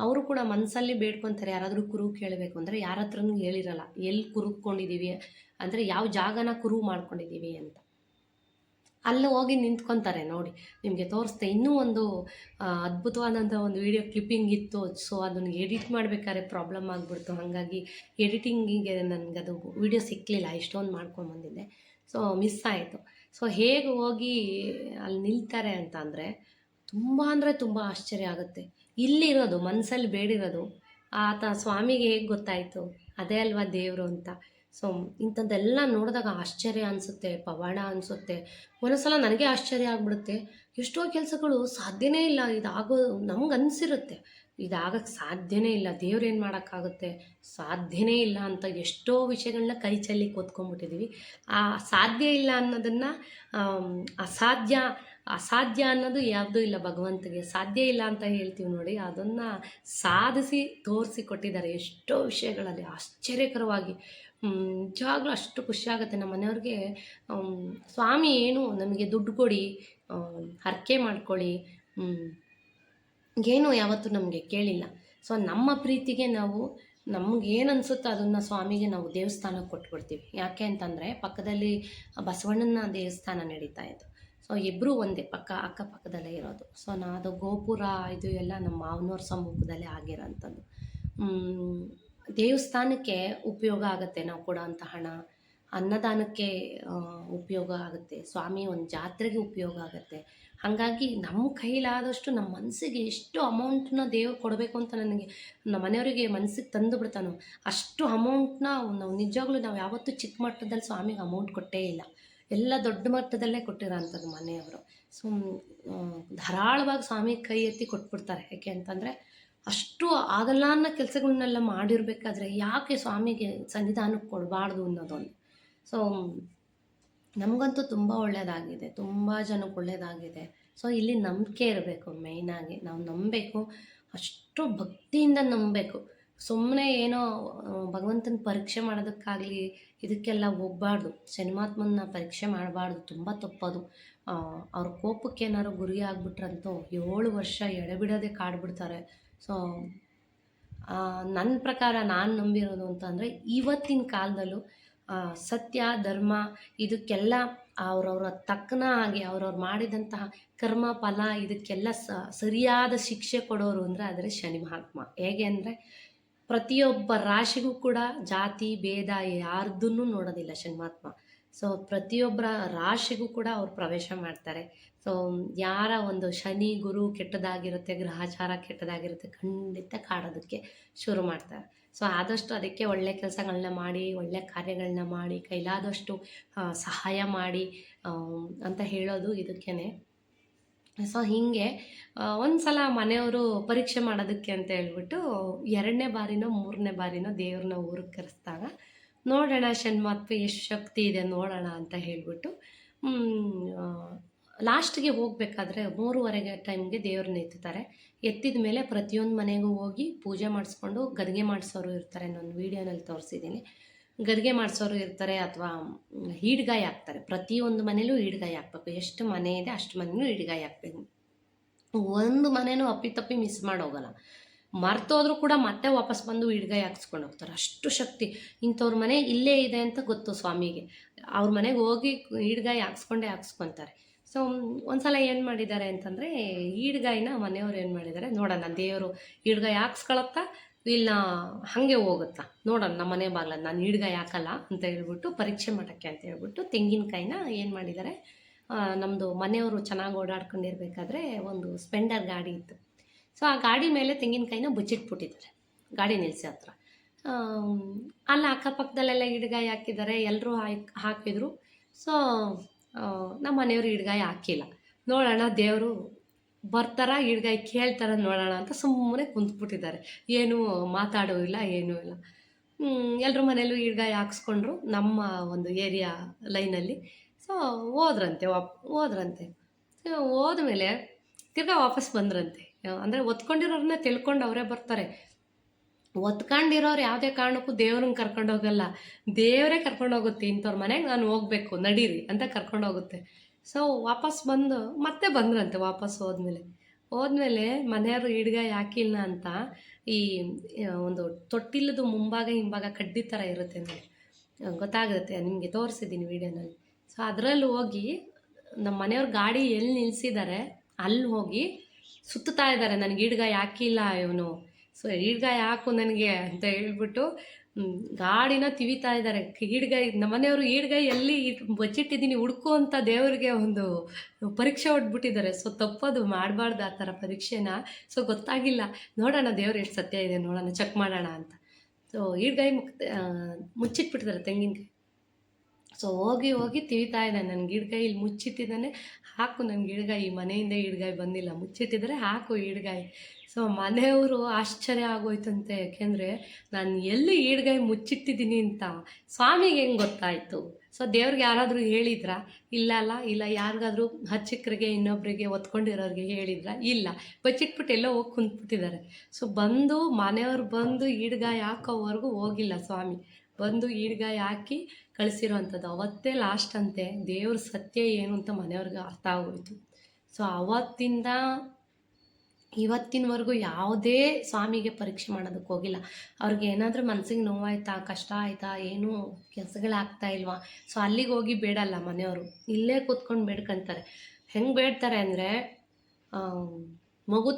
ಅವರು ಕೂಡ ಮನಸ್ಸಲ್ಲಿ ಬೇಡ್ಕೊತಾರೆ. ಯಾರಾದರೂ ಕುರು ಕೇಳಬೇಕು ಅಂದರೆ ಯಾರ ಹತ್ರನೂ ಹೇಳಿರಲ್ಲ, ಎಲ್ಲಿ ಕುರುಕೊಂಡಿದ್ದೀವಿ ಅಂದರೆ ಯಾವ ಜಾಗನ ಕುರು ಮಾಡ್ಕೊಂಡಿದ್ದೀವಿ ಅಂತ. ಅಲ್ಲಿ ಹೋಗಿ ನಿಂತ್ಕೊತಾರೆ ನೋಡಿ, ನಿಮಗೆ ತೋರಿಸ್ತೆ. ಇನ್ನೂ ಒಂದು ಅದ್ಭುತವಾದಂಥ ಒಂದು ವಿಡಿಯೋ ಕ್ಲಿಪ್ಪಿಂಗ್ ಇತ್ತು. ಸೊ ಅದನ್ನು ಎಡಿಟ್ ಮಾಡಬೇಕಾದ್ರೆ ಪ್ರಾಬ್ಲಮ್ ಆಗಿಬಿಡ್ತು. ಹಾಗಾಗಿ ಎಡಿಟಿಂಗಿಗೆ ನನಗದು ವಿಡಿಯೋ ಸಿಕ್ಕಲಿಲ್ಲ, ಇಷ್ಟೊಂದು ಮಾಡ್ಕೊಂಬಂದಿದ್ದೆ. ಸೊ ಮಿಸ್ ಆಯಿತು. ಸೊ ಹೇಗೆ ಹೋಗಿ ಅಲ್ಲಿ ನಿಲ್ತಾರೆ ಅಂತ ಅಂದರೆ ತುಂಬ ಆಶ್ಚರ್ಯ ಆಗುತ್ತೆ. ಇಲ್ಲಿರೋದು ಮನಸ್ಸಲ್ಲಿ ಬೇಡಿರೋದು ಆತ ಸ್ವಾಮಿಗೆ ಹೇಗೆ ಗೊತ್ತಾಯಿತು, ಅದೇ ಅಲ್ವಾ ದೇವರು ಅಂತ. ಸೊ ಇಂಥದ್ದೆಲ್ಲ ನೋಡಿದಾಗ ಆಶ್ಚರ್ಯ ಅನಿಸುತ್ತೆ, ಪವಾಡ ಅನಿಸುತ್ತೆ. ಒಂದೊಂದ್ಸಲ ನನಗೆ ಆಶ್ಚರ್ಯ ಆಗಿಬಿಡುತ್ತೆ. ಎಷ್ಟೋ ಕೆಲಸಗಳು ಸಾಧ್ಯನೇ ಇಲ್ಲ, ಇದಾಗೋದು ನಮ್ಗೆ ಅನಿಸಿರುತ್ತೆ, ಇದಾಗಕ್ಕೆ ಸಾಧ್ಯನೇ ಇಲ್ಲ, ದೇವ್ರು ಏನು ಮಾಡೋಕ್ಕಾಗುತ್ತೆ, ಸಾಧ್ಯನೇ ಇಲ್ಲ ಅಂತ ಎಷ್ಟೋ ವಿಷಯಗಳನ್ನ ಕೈ ಚೆಲ್ಲಿ ಕೂತ್ಕೊಂಡ್ಬಿಟ್ಟಿದ್ದೀವಿ. ಆ ಸಾಧ್ಯ ಇಲ್ಲ ಅನ್ನೋದನ್ನು ಅಸಾಧ್ಯ ಅನ್ನೋದು ಯಾವುದೂ ಇಲ್ಲ ಭಗವಂತಗೆ. ಸಾಧ್ಯ ಇಲ್ಲ ಅಂತ ಹೇಳ್ತೀವಿ ನೋಡಿ, ಅದನ್ನು ಸಾಧಿಸಿ ತೋರಿಸಿ ಕೊಟ್ಟಿದ್ದಾರೆ ಎಷ್ಟೋ ವಿಷಯಗಳಲ್ಲಿ ಆಶ್ಚರ್ಯಕರವಾಗಿ. ನಿಜವಾಗ್ಲೂ ಅಷ್ಟು ಖುಷಿಯಾಗುತ್ತೆ. ನಮ್ಮ ಮನೆಯವ್ರಿಗೆ ಸ್ವಾಮಿ ಏನು ನಮಗೆ ದುಡ್ಡು ಕೊಡಿ, ಹರಕೆ ಮಾಡ್ಕೊಳ್ಳಿ, ಏನು ಯಾವತ್ತೂ ನಮಗೆ ಕೇಳಿಲ್ಲ. ಸೊ ನಮ್ಮ ಪ್ರೀತಿಗೆ ನಾವು ನಮಗೇನು ಅನಿಸುತ್ತೋ ಅದನ್ನು ಸ್ವಾಮಿಗೆ ನಾವು ದೇವಸ್ಥಾನಕ್ಕೆ ಕೊಟ್ಬಿಡ್ತೀವಿ. ಯಾಕೆ ಅಂತಂದರೆ ಪಕ್ಕದಲ್ಲಿ ಬಸವಣ್ಣನ ದೇವಸ್ಥಾನ ನಡೀತಾ ಇತ್ತು. ಸೊ ಇಬ್ಬರೂ ಒಂದೇ ಅಕ್ಕಪಕ್ಕದಲ್ಲೇ ಇರೋದು. ಸೊ ಅದು ಗೋಪುರ ಇದು ಎಲ್ಲ ನಮ್ಮ ಮಾವನವ್ರ ಸಮ್ಮುಖದಲ್ಲೇ ಆಗಿರೋಂಥದ್ದು. ದೇವಸ್ಥಾನಕ್ಕೆ ಉಪಯೋಗ ಆಗುತ್ತೆ ನಾವು ಕೊಡೋಂಥ ಹಣ, ಅನ್ನದಾನಕ್ಕೆ ಉಪಯೋಗ ಆಗುತ್ತೆ, ಸ್ವಾಮಿ ಒಂದು ಜಾತ್ರೆಗೆ ಉಪಯೋಗ ಆಗುತ್ತೆ. ಹಾಗಾಗಿ ನಮ್ಮ ಕೈಲಾದಷ್ಟು ನಮ್ಮ ಮನಸ್ಸಿಗೆ ಎಷ್ಟು ಅಮೌಂಟ್ನ ದೇವ್ರು ಕೊಡಬೇಕು ಅಂತ ನನಗೆ ನಮ್ಮ ಮನೆಯವರಿಗೆ ಮನಸ್ಸಿಗೆ ತಂದು ಬಿಡ್ತಾನೋ ಅಷ್ಟು ಅಮೌಂಟ್ನ ನಾವು ನಿಜವಾಗ್ಲೂ ನಾವು ಯಾವತ್ತೂ ಚಿಕ್ಕ ಮಟ್ಟದಲ್ಲಿ ಸ್ವಾಮಿಗೆ ಅಮೌಂಟ್ ಕೊಟ್ಟೇ ಇಲ್ಲ. ಎಲ್ಲ ದೊಡ್ಡ ಮಟ್ಟದಲ್ಲೇ ಕೊಟ್ಟಿರೋ ಅಂಥದ್ದು ಮನೆಯವರು. ಸೊ ಧಾರಾಳವಾಗಿ ಸ್ವಾಮಿ ಕೈ ಎತ್ತಿ ಕೊಟ್ಬಿಡ್ತಾರೆ. ಯಾಕೆ ಅಂತಂದರೆ ಅಷ್ಟು ಆಗಲ್ಲ ಅನ್ನೋ ಕೆಲಸಗಳನ್ನೆಲ್ಲ ಮಾಡಿರಬೇಕಾದ್ರೆ ಯಾಕೆ ಸ್ವಾಮಿಗೆ ಸನ್ನಿಧಾನಕ್ಕೆ ಕೊಡಬಾರ್ದು ಅನ್ನೋದೊಂದು. ಸೊ ನಮಗಂತೂ ತುಂಬ ಒಳ್ಳೆಯದಾಗಿದೆ, ತುಂಬ ಜನಕ್ಕೆ ಒಳ್ಳೆಯದಾಗಿದೆ. ಸೊ ಇಲ್ಲಿ ನಂಬಿಕೆ ಇರಬೇಕು, ಮೇಯ್ನಾಗಿ ನಾವು ನಂಬಬೇಕು, ಅಷ್ಟು ಭಕ್ತಿಯಿಂದ ನಂಬಬೇಕು. ಸುಮ್ಮನೆ ಏನೋ ಭಗವಂತನ ಪರೀಕ್ಷೆ ಮಾಡೋದಕ್ಕಾಗಲಿ ಇದಕ್ಕೆಲ್ಲ ಹೋಗಬಾರ್ದು. ಶನಿಮಾತ್ಮನ ಪರೀಕ್ಷೆ ಮಾಡಬಾರ್ದು, ತುಂಬ ತಪ್ಪದು. ಅವ್ರ ಕೋಪಕ್ಕೆ ಏನಾದ್ರು ಗುರಿ ಆಗಿಬಿಟ್ರಂತೂ 7 ವರ್ಷ ಎಡೆಬಿಡೋದೇ ಕಾಡ್ಬಿಡ್ತಾರೆ. ಸೊ ನನ್ನ ಪ್ರಕಾರ ನಾನು ನಂಬಿರೋದು ಅಂತಂದರೆ ಇವತ್ತಿನ ಕಾಲದಲ್ಲೂ ಸತ್ಯ ಧರ್ಮ ಇದಕ್ಕೆಲ್ಲ ಅವ್ರವ್ರ ತಕ್ಕನ ಹಾಗೆ ಅವ್ರವ್ರು ಮಾಡಿದಂತಹ ಕರ್ಮ ಫಲ ಇದಕ್ಕೆಲ್ಲ ಸರಿಯಾದ ಶಿಕ್ಷೆ ಕೊಡೋರು ಅಂದರೆ ಆದರೆ ಶನಿ ಮಹಾತ್ಮ. ಹೇಗೆ ಅಂದರೆ ಪ್ರತಿಯೊಬ್ಬ ರಾಶಿಗೂ ಕೂಡ ಜಾತಿ ಭೇದ ಯಾರ್ದನ್ನೂ ನೋಡೋದಿಲ್ಲ ಶನಿ ಮಹಾತ್ಮ. ಸೊ ಪ್ರತಿಯೊಬ್ಬರ ರಾಶಿಗೂ ಕೂಡ ಅವ್ರು ಪ್ರವೇಶ ಮಾಡ್ತಾರೆ. ಸೊ ಯಾರ ಒಂದು ಶನಿ ಗುರು ಕೆಟ್ಟದಾಗಿರುತ್ತೆ, ಗ್ರಹಚಾರ ಕೆಟ್ಟದಾಗಿರುತ್ತೆ, ಖಂಡಿತ ಕಾಡೋದಕ್ಕೆ ಶುರು ಮಾಡ್ತಾರೆ. ಸೊ ಆದಷ್ಟು ಅದಕ್ಕೆ ಒಳ್ಳೆ ಕೆಲಸಗಳನ್ನ ಮಾಡಿ, ಒಳ್ಳೆ ಕಾರ್ಯಗಳನ್ನ ಮಾಡಿ, ಕೈಲಾದಷ್ಟು ಸಹಾಯ ಮಾಡಿ ಅಂತ ಹೇಳೋದು ಇದಕ್ಕೇ. ಸೊ ಹೀಗೆ ಒಂದು ಸಲ ಮನೆಯವರು ಪರೀಕ್ಷೆ ಮಾಡೋದಕ್ಕೆ ಅಂತ ಹೇಳ್ಬಿಟ್ಟು 2ನೇ ಬಾರಿನೋ 3ನೇ ಬಾರಿನೋ ದೇವ್ರನ್ನ ಊರಿಗೆ ಕರೆಸ್ದಾಗ ನೋಡೋಣ ಶನ್ಮಾತ್ಮ ಎಷ್ಟು ಶಕ್ತಿ ಇದೆ ನೋಡೋಣ ಅಂತ ಹೇಳಿಬಿಟ್ಟು ಲಾಸ್ಟಿಗೆ ಹೋಗಬೇಕಾದ್ರೆ 3:15 ಟೈಮ್ಗೆ ದೇವ್ರನ್ನ ಎತ್ತುತ್ತಾರೆ. ಎತ್ತಿದ ಮೇಲೆ ಪ್ರತಿಯೊಂದು ಮನೆಗೂ ಹೋಗಿ ಪೂಜೆ ಮಾಡಿಸ್ಕೊಂಡು ಗದ್ಗೆ ಮಾಡಿಸೋರು ಇರ್ತಾರೆ. ನಾನು ವೀಡಿಯೋನಲ್ಲಿ ತೋರಿಸಿದ್ದೀನಿ. ಗದ್ಗೆ ಮಾಡಿಸೋರು ಇರ್ತಾರೆ ಅಥವಾ ಈಡ್ಗಾಯಿ ಹಾಕ್ತಾರೆ. ಪ್ರತಿಯೊಂದು ಮನೇಲೂ ಈಡ್ಗಾಯಿ ಹಾಕ್ಬೇಕು. ಎಷ್ಟು ಮನೆ ಇದೆ ಅಷ್ಟು ಮನೆಯೂ ಈಡ್ಗಾಯಿ ಹಾಕ್ಬೇಕು. ಒಂದು ಮನೆಯೂ ಅಪ್ಪಿತಪ್ಪಿ ಮಿಸ್ ಮಾಡೋಗಲ್ಲ. ಮರ್ತೋದ್ರೂ ಕೂಡ ಮತ್ತೆ ವಾಪಸ್ ಬಂದು ಈಡ್ಗಾಯಿ ಹಾಕ್ಸ್ಕೊಂಡು ಹೋಗ್ತಾರೆ. ಅಷ್ಟು ಶಕ್ತಿ ಇಂಥವ್ರ ಮನೆ ಇಲ್ಲೇ ಇದೆ ಅಂತ ಗೊತ್ತು ಸ್ವಾಮಿಗೆ. ಅವ್ರ ಮನೆಗೆ ಹೋಗಿ ಈಡ್ಗಾಯಿ ಹಾಕ್ಸ್ಕೊತಾರೆ. ಸೊ ಒಂದ್ಸಲ ಏನು ಮಾಡಿದ್ದಾರೆ ಅಂತಂದರೆ ಈಡ್ಗಾಯಿನ ಮನೆಯವ್ರು ಏನು ಮಾಡಿದ್ದಾರೆ ನೋಡೋಣ ದೇವರು ಈಡ್ಗಾಯಿ ಹಾಕ್ಸ್ಕೊಳತ್ತಾ ಇಲ್ಲ ಹಾಗೆ ಹೋಗುತ್ತಾ ನೋಡೋಣ, ನಮ್ಮ ಮನೆ ಬಾಗ್ಲ ನಾನು ಈಡ್ಗಾಯಿ ಹಾಕಲ್ಲ ಅಂತ ಹೇಳ್ಬಿಟ್ಟು ಪರೀಕ್ಷೆ ಮಾಡೋಕ್ಕೆ ಅಂತ ಹೇಳ್ಬಿಟ್ಟು ತೆಂಗಿನಕಾಯಿನ ಏನು ಮಾಡಿದ್ದಾರೆ, ನಮ್ಮದು ಮನೆಯವರು ಚೆನ್ನಾಗಿ ಓಡಾಡ್ಕೊಂಡಿರ್ಬೇಕಾದ್ರೆ ಒಂದು ಸ್ಪೆಂಡರ್ ಗಾಡಿ ಇತ್ತು. ಸೊ ಆ ಗಾಡಿ ಮೇಲೆ ತೆಂಗಿನಕಾಯಿನ ಬಚ್ಚಿಟ್ಬಿಟ್ಟಿದ್ದಾರೆ ಗಾಡಿ ನಿಲ್ಲಿಸಿ ಹತ್ರ. ಅಲ್ಲಿ ಅಕ್ಕಪಕ್ಕದಲ್ಲೆಲ್ಲ ಈಡ್ಗಾಯಿ ಹಾಕಿದ್ದಾರೆ, ಎಲ್ಲರೂ ಹಾಕಿದ್ರು. ಸೊ ನಮ್ಮ ಮನೆಯವರು ಈಡ್ಗಾಯಿ ಹಾಕಿಲ್ಲ. ನೋಡೋಣ ದೇವರು ಬರ್ತಾರ ಈಡ್ಗಾಯಿ ಕೇಳ್ತಾರ ನೋಡೋಣ ಅಂತ ಸುಮ್ಮನೆ ಕುಂತ್ಬಿಟ್ಟಿದ್ದಾರೆ. ಏನೂ ಮಾತಾಡೋ ಇಲ್ಲ, ಏನೂ ಇಲ್ಲ. ಎಲ್ಲರ ಮನೇಲೂ ಈಡ್ಗಾಯಿ ಹಾಕ್ಸ್ಕೊಂಡ್ರು ನಮ್ಮ ಒಂದು ಏರಿಯಾ ಲೈನಲ್ಲಿ. ಸೊ ಹೋದ್ರಂತೆ. ಸೊ ಹೋದ್ಮೇಲೆ ತಿರ್ಗಾ ವಾಪಸ್ ಬಂದ್ರಂತೆ. ಅಂದರೆ ಒತ್ಕೊಂಡಿರೋರನ್ನ ತಿಳ್ಕೊಂಡು ಅವರೇ ಬರ್ತಾರೆ. ಒತ್ಕೊಂಡಿರೋರು ಯಾವುದೇ ಕಾರಣಕ್ಕೂ ದೇವ್ರನ್ನ ಕರ್ಕೊಂಡೋಗಲ್ಲ, ದೇವರೇ ಕರ್ಕೊಂಡೋಗುತ್ತೆ. ಇಂಥವ್ರ ಮನೆಗೆ ನಾನು ಹೋಗ್ಬೇಕು ನಡೀರಿ ಅಂತ ಕರ್ಕೊಂಡೋಗುತ್ತೆ. ಸೊ ವಾಪಸ್ ಬಂದು ಮತ್ತೆ ಬಂದ್ರಂತೆ. ವಾಪಸ್ ಹೋದ್ಮೇಲೆ ಮನೆಯವರು ಈಡ್ಗಾಯಿ ಹಾಕಿಲ್ಲ ಅಂತ ಈ ಒಂದು ತೊಟ್ಟಿಲದು ಮುಂಭಾಗ ಹಿಂಭಾಗ ಕಡ್ಡಿ ಥರ ಇರುತ್ತೆ ನೋಡಿ, ಗೊತ್ತಾಗುತ್ತೆ ನಿಮಗೆ, ತೋರಿಸಿದ್ದೀನಿ ವೀಡಿಯೋನಲ್ಲಿ. ಸೊ ಅದರಲ್ಲಿ ಹೋಗಿ ನಮ್ಮ ಮನೆಯವ್ರ ಗಾಡಿ ಎಲ್ಲಿ ನಿಲ್ಲಿಸಿದ್ದಾರೆ ಅಲ್ಲಿ ಹೋಗಿ ಸುತ್ತಾ ಇದ್ದಾರೆ. ನನಗೆ ಈಡ್ಗಾಯಿ ಹಾಕಿಲ್ಲ ಇವನು, ಸೊ ಈಡ್ಗಾಯಿ ಹಾಕು ನನಗೆ ಅಂತ ಹೇಳ್ಬಿಟ್ಟು ಗಾಡಿನ ತಿವಿತಾ ಇದ್ದಾರೆ. ಈಡ್ಗಾಯಿ ನಮ್ಮನೆಯವರು ಈಡ್ಗಾಯಿ ಎಲ್ಲಿ ಬಚ್ಚಿಟ್ಟಿದ್ದೀನಿ ಹುಡ್ಕು ಅಂತ ದೇವರಿಗೆ ಒಂದು ಪರೀಕ್ಷೆ ಹೊಡ್ಬಿಟ್ಟಿದ್ದಾರೆ. ಸೊ ತಪ್ಪದು, ಮಾಡಬಾರ್ದು ಆ ಥರ ಪರೀಕ್ಷೆನ. ಸೊ ಗೊತ್ತಾಗಿಲ್ಲ, ನೋಡೋಣ ದೇವ್ರು ಎಷ್ಟು ಸತ್ಯ ಇದೆ ನೋಡೋಣ, ಚೆಕ್ ಮಾಡೋಣ ಅಂತ. ಸೊ ಈಡ್ಗಾಯಿ ಮುಚ್ಚಿಟ್ಬಿಟ್ಟಿದ್ದಾರೆ ತೆಂಗಿನಕಾಯಿ. ಸೊ ಹೋಗಿ ತಿವಿತಾ ಇದ್ದಾನೆ. ನನಗೆ ಈಡ್ಗಾಯಿ ಇಲ್ಲಿ ಮುಚ್ಚಿಟ್ಟಿದ್ದಾನೆ, ಹಾಕು ನನಗೆ ಈಡ್ಗಾಯಿ, ಮನೆಯಿಂದ ಈಡ್ಗಾಯಿ ಬಂದಿಲ್ಲ, ಮುಚ್ಚಿಟ್ಟಿದ್ರೆ ಹಾಕು ಈಡ್ಗಾಯಿ. ಸೊ ಮನೆಯವರು ಆಶ್ಚರ್ಯ ಆಗೋಯ್ತಂತೆ. ಯಾಕೆಂದರೆ ನಾನು ಎಲ್ಲಿ ಈಡ್ಗಾಯಿ ಮುಚ್ಚಿಟ್ಟಿದ್ದೀನಿ ಅಂತ ಸ್ವಾಮಿಗೆ ಹೆಂಗೆ ಗೊತ್ತಾಯಿತು? ಸೊ ದೇವ್ರಿಗೆ ಯಾರಾದರೂ ಹೇಳಿದ್ರಾ? ಇಲ್ಲ ಯಾರಿಗಾದ್ರೂ ಹಚ್ಚಿಕ್ರಿಗೆ ಇನ್ನೊಬ್ಬರಿಗೆ ಒತ್ಕೊಂಡಿರೋರಿಗೆ ಹೇಳಿದ್ರಾ? ಇಲ್ಲ. ಬಚ್ಚಿಟ್ಬಿಟ್ಟು ಎಲ್ಲೋ ಹೋಗಿ ಕುಂತ್ಬಿಟ್ಟಿದ್ದಾರೆ. ಸೊ ಮನೆಯವ್ರು ಬಂದು ಈಡ್ಗಾಯಿ ಹಾಕೋವರೆಗೂ ಹೋಗಿಲ್ಲ ಸ್ವಾಮಿ. ಬಂದು ಈಡ್ಗಾಯಿ ಹಾಕಿ ಕಳಿಸಿರೋ ಅಂಥದ್ದು. ಅವತ್ತೇ ಲಾಸ್ಟ್ ಅಂತೆ. ದೇವ್ರ ಸತ್ಯ ಏನು ಅಂತ ಮನೆಯವ್ರಿಗೆ ಅರ್ಥ ಆಗೋಯ್ತು. ಸೊ ಅವತ್ತಿಂದ ಇವತ್ತಿನವರೆಗೂ ಯಾವುದೇ ಸ್ವಾಮಿಗೆ ಪರೀಕ್ಷೆ ಮಾಡೋದಕ್ಕೆ ಹೋಗಿಲ್ಲ. ಅವ್ರಿಗೆ ಏನಾದರೂ ಮನಸ್ಸಿಗೆ ನೋವಾಯ್ತಾ, ಕಷ್ಟ ಆಯಿತಾ, ಏನೂ ಕೆಲಸಗಳಾಗ್ತಾ ಇಲ್ವಾ, ಸೊ ಅಲ್ಲಿಗೆ ಹೋಗಿ ಬೇಡಲ್ಲ ಮನೆಯವರು. ಇಲ್ಲೇ ಕೂತ್ಕೊಂಡು ಬೇಡ್ಕೊಂತಾರೆ. ಹೆಂಗೆ ಬೇಡ್ತಾರೆ ಅಂದರೆ ಮಗು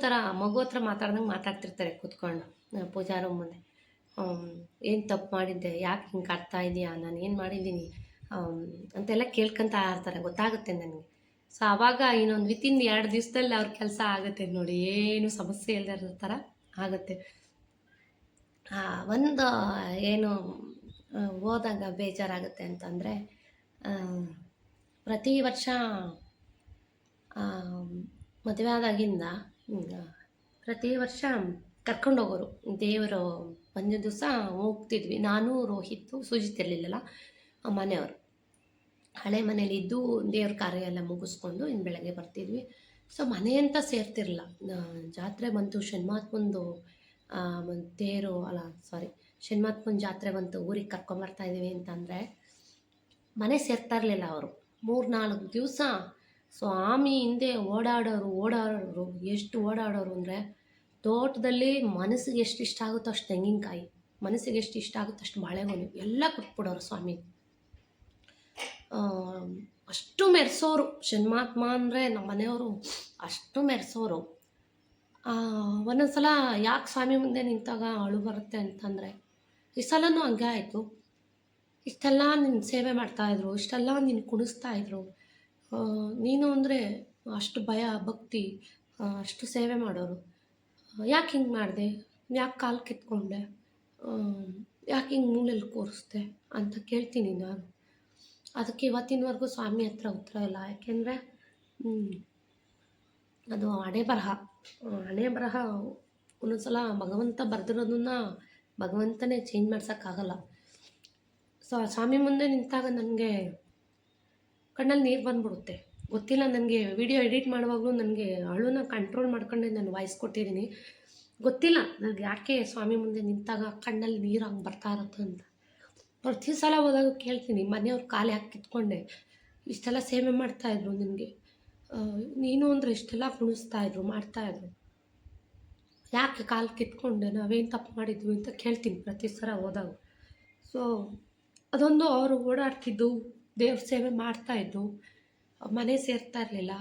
ಹತ್ರ ಮಾತಾಡ್ದಂಗೆ ಮಾತಾಡ್ತಿರ್ತಾರೆ ಕೂತ್ಕೊಂಡು ಪೂಜಾ ರೂಮ್ ಮುಂದೆ. ಏನು ತಪ್ಪು ಮಾಡಿದ್ದೆ, ಯಾಕೆ ಹಿಂಗೆ ಕಾಡ್ತಾ ಇದೆಯಾ, ನಾನು ಏನು ಮಾಡಿದ್ದೀನಿ ಅಂತೆಲ್ಲ ಕೇಳ್ಕೊತಾ ಇರ್ತಾರೆ, ಗೊತ್ತಾಗುತ್ತೆ ನನಗೆ. ಸೊ ಆವಾಗ ಇನ್ನೊಂದು ವಿತಿನ್ 2 ದಿವಸದಲ್ಲಿ ಅವ್ರ ಕೆಲಸ ಆಗುತ್ತೆ ನೋಡಿ, ಏನು ಸಮಸ್ಯೆ ಇಲ್ಲದೆ ಇರೋ ಥರ ಆಗುತ್ತೆ. ಒಂದು ಏನು ಹೋದಾಗ ಬೇಜಾರಾಗುತ್ತೆ ಅಂತಂದರೆ, ಪ್ರತಿ ವರ್ಷ ಮದುವೆ ಆದಾಗಿಂದ ಪ್ರತಿ ವರ್ಷ ಕರ್ಕೊಂಡೋಗೋರು ದೇವರು. ಒಂದು ದಿವಸ ಹೋಗ್ತಿದ್ವಿ, ನಾನು, ರೋಹಿತ್ತು, ಸುಜಿತ್ ಇರಲಿಲ್ಲಲ್ಲ, ಮನೆಯವರು. ಹಳೆ ಮನೇಲಿ ಇದ್ದು ದೇವ್ರ ಕಾರ್ಯ ಎಲ್ಲ ಮುಗಿಸ್ಕೊಂಡು ಇನ್ನು ಬೆಳಗ್ಗೆ ಬರ್ತಿದ್ವಿ. ಸೊ ಮನೆ ಅಂತ ಸೇರ್ತಿರಲಿಲ್ಲ. ಜಾತ್ರೆ ಬಂತು, ಶನಿಮಾತ್ಮಂದು ತೇರು ಅಲ್ಲ ಸಾರಿ ಶನಿಮಾತ್ಮನ ಜಾತ್ರೆ ಬಂತು, ಊರಿಗೆ ಕರ್ಕೊಂಬರ್ತಾಯಿದ್ದೀವಿ ಅಂತಂದರೆ ಮನೆ ಸೇರ್ತಾ ಇರಲಿಲ್ಲ ಅವರು. 3-4 ದಿವಸ ಸ್ವಾಮಿ ಹಿಂದೆ ಓಡಾಡೋರು. ಎಷ್ಟು ಓಡಾಡೋರು ಅಂದರೆ, ತೋಟದಲ್ಲಿ ಮನಸ್ಸಿಗೆ ಎಷ್ಟು ಇಷ್ಟ ಆಗುತ್ತೋ ಅಷ್ಟು ತೆಂಗಿನಕಾಯಿ, ಮನಸ್ಸಿಗೆ ಎಷ್ಟು ಇಷ್ಟ ಆಗುತ್ತೋ ಅಷ್ಟು ಬಾಳೆಗೊನೆ ಎಲ್ಲ ಕೊಟ್ಬಿಡೋರು ಸ್ವಾಮಿ. ಅಷ್ಟು ಮೆರೆಸೋರು ಶನಿಮಾತ್ಮ ಅಂದರೆ ನಮ್ಮ ಮನೆಯವರು, ಅಷ್ಟು ಮೆರೆಸೋರು. ಒಂದೊಂದು ಸಲ ಯಾಕೆ ಸ್ವಾಮಿ ಮುಂದೆ ನಿಂತಾಗ ಅಳು ಬರುತ್ತೆ ಅಂತಂದರೆ, ಈ ಸಲನೂ ಹಂಗೆ ಆಯಿತು. ಇಷ್ಟೆಲ್ಲ ನಿನ್ನ ಸೇವೆ ಮಾಡ್ತಾಯಿದ್ರು, ಇಷ್ಟೆಲ್ಲ ನೀನು ಕುಣಿಸ್ತಾಯಿದ್ರು, ನೀನು ಅಂದರೆ ಅಷ್ಟು ಭಯ ಭಕ್ತಿ, ಅಷ್ಟು ಸೇವೆ ಮಾಡೋರು, ಯಾಕೆ ಹಿಂಗೆ ಮಾಡಿದೆ, ಯಾಕೆ ಕಾಲು ಕಿತ್ಕೊಂಡೆ, ಯಾಕೆ ಹಿಂಗೆ ಮೂಲೆಯಲ್ಲಿ ಕೂರಿಸ್ದೆ ಅಂತ ಕೇಳ್ತೀನಿ ನಾನು. ಅದಕ್ಕೆ ಇವತ್ತಿನವರೆಗೂ ಸ್ವಾಮಿ ಹತ್ರ ಉತ್ತರ ಇಲ್ಲ. ಯಾಕೆಂದರೆ ಅದು ಹಣೆ ಬರಹ. ಒಂದೊಂದ್ಸಲ ಭಗವಂತ ಬರೆದಿರೋದನ್ನ ಭಗವಂತನೇ ಚೇಂಜ್ ಮಾಡ್ಸೋಕ್ಕಾಗಲ್ಲ. ಸೊ ಸ್ವಾಮಿ ಮುಂದೆ ನಿಂತಾಗ ನನಗೆ ಕಣ್ಣಲ್ಲಿ ನೀರು ಬಂದ್ಬಿಡುತ್ತೆ. ಗೊತ್ತಿಲ್ಲ, ನನಗೆ ವಿಡಿಯೋ ಎಡಿಟ್ ಮಾಡುವಾಗಲೂ ನನಗೆ ಅಳುನ ಕಂಟ್ರೋಲ್ ಮಾಡ್ಕೊಂಡೆ ನಾನು ವಾಯ್ಸ್ ಕೊಟ್ಟಿದ್ದೀನಿ. ಗೊತ್ತಿಲ್ಲ ನನಗೆ ಯಾಕೆ ಸ್ವಾಮಿ ಮುಂದೆ ನಿಂತಾಗ ಕಣ್ಣಲ್ಲಿ ನೀರು ಹಂಗೆ ಬರ್ತಾ ಇರುತ್ತೆ ಅಂತ. ಪ್ರತಿ ಸಲ ಹೋದಾಗ ಕೇಳ್ತೀನಿ, ಮನೆಯವ್ರ ಕಾಲು ಯಾಕೆ ಕಿತ್ಕೊಂಡೆ, ಇಷ್ಟೆಲ್ಲ ಸೇವೆ ಮಾಡ್ತಾಯಿದ್ರು ನಿನಗೆ, ನೀನು ಅಂದರೆ ಇಷ್ಟೆಲ್ಲ ಕುಣಿಸ್ತಾಯಿದ್ರು ಮಾಡ್ತಾಯಿದ್ರು, ಯಾಕೆ ಕಾಲು ಕಿತ್ಕೊಂಡೆ, ನಾವೇನು ತಪ್ಪು ಮಾಡಿದ್ವಿ ಅಂತ ಕೇಳ್ತೀನಿ ಪ್ರತಿ ಸಲ ಹೋದಾಗ. ಸೊ ಅದೊಂದು ಅವರು ಓಡಾಡ್ತಿದ್ದು, ದೇವ್ರ ಸೇವೆ ಮಾಡ್ತಾಯಿದ್ದು, ಮನೆ ಸೇರ್ತಾ ಇರಲಿಲ್ಲ.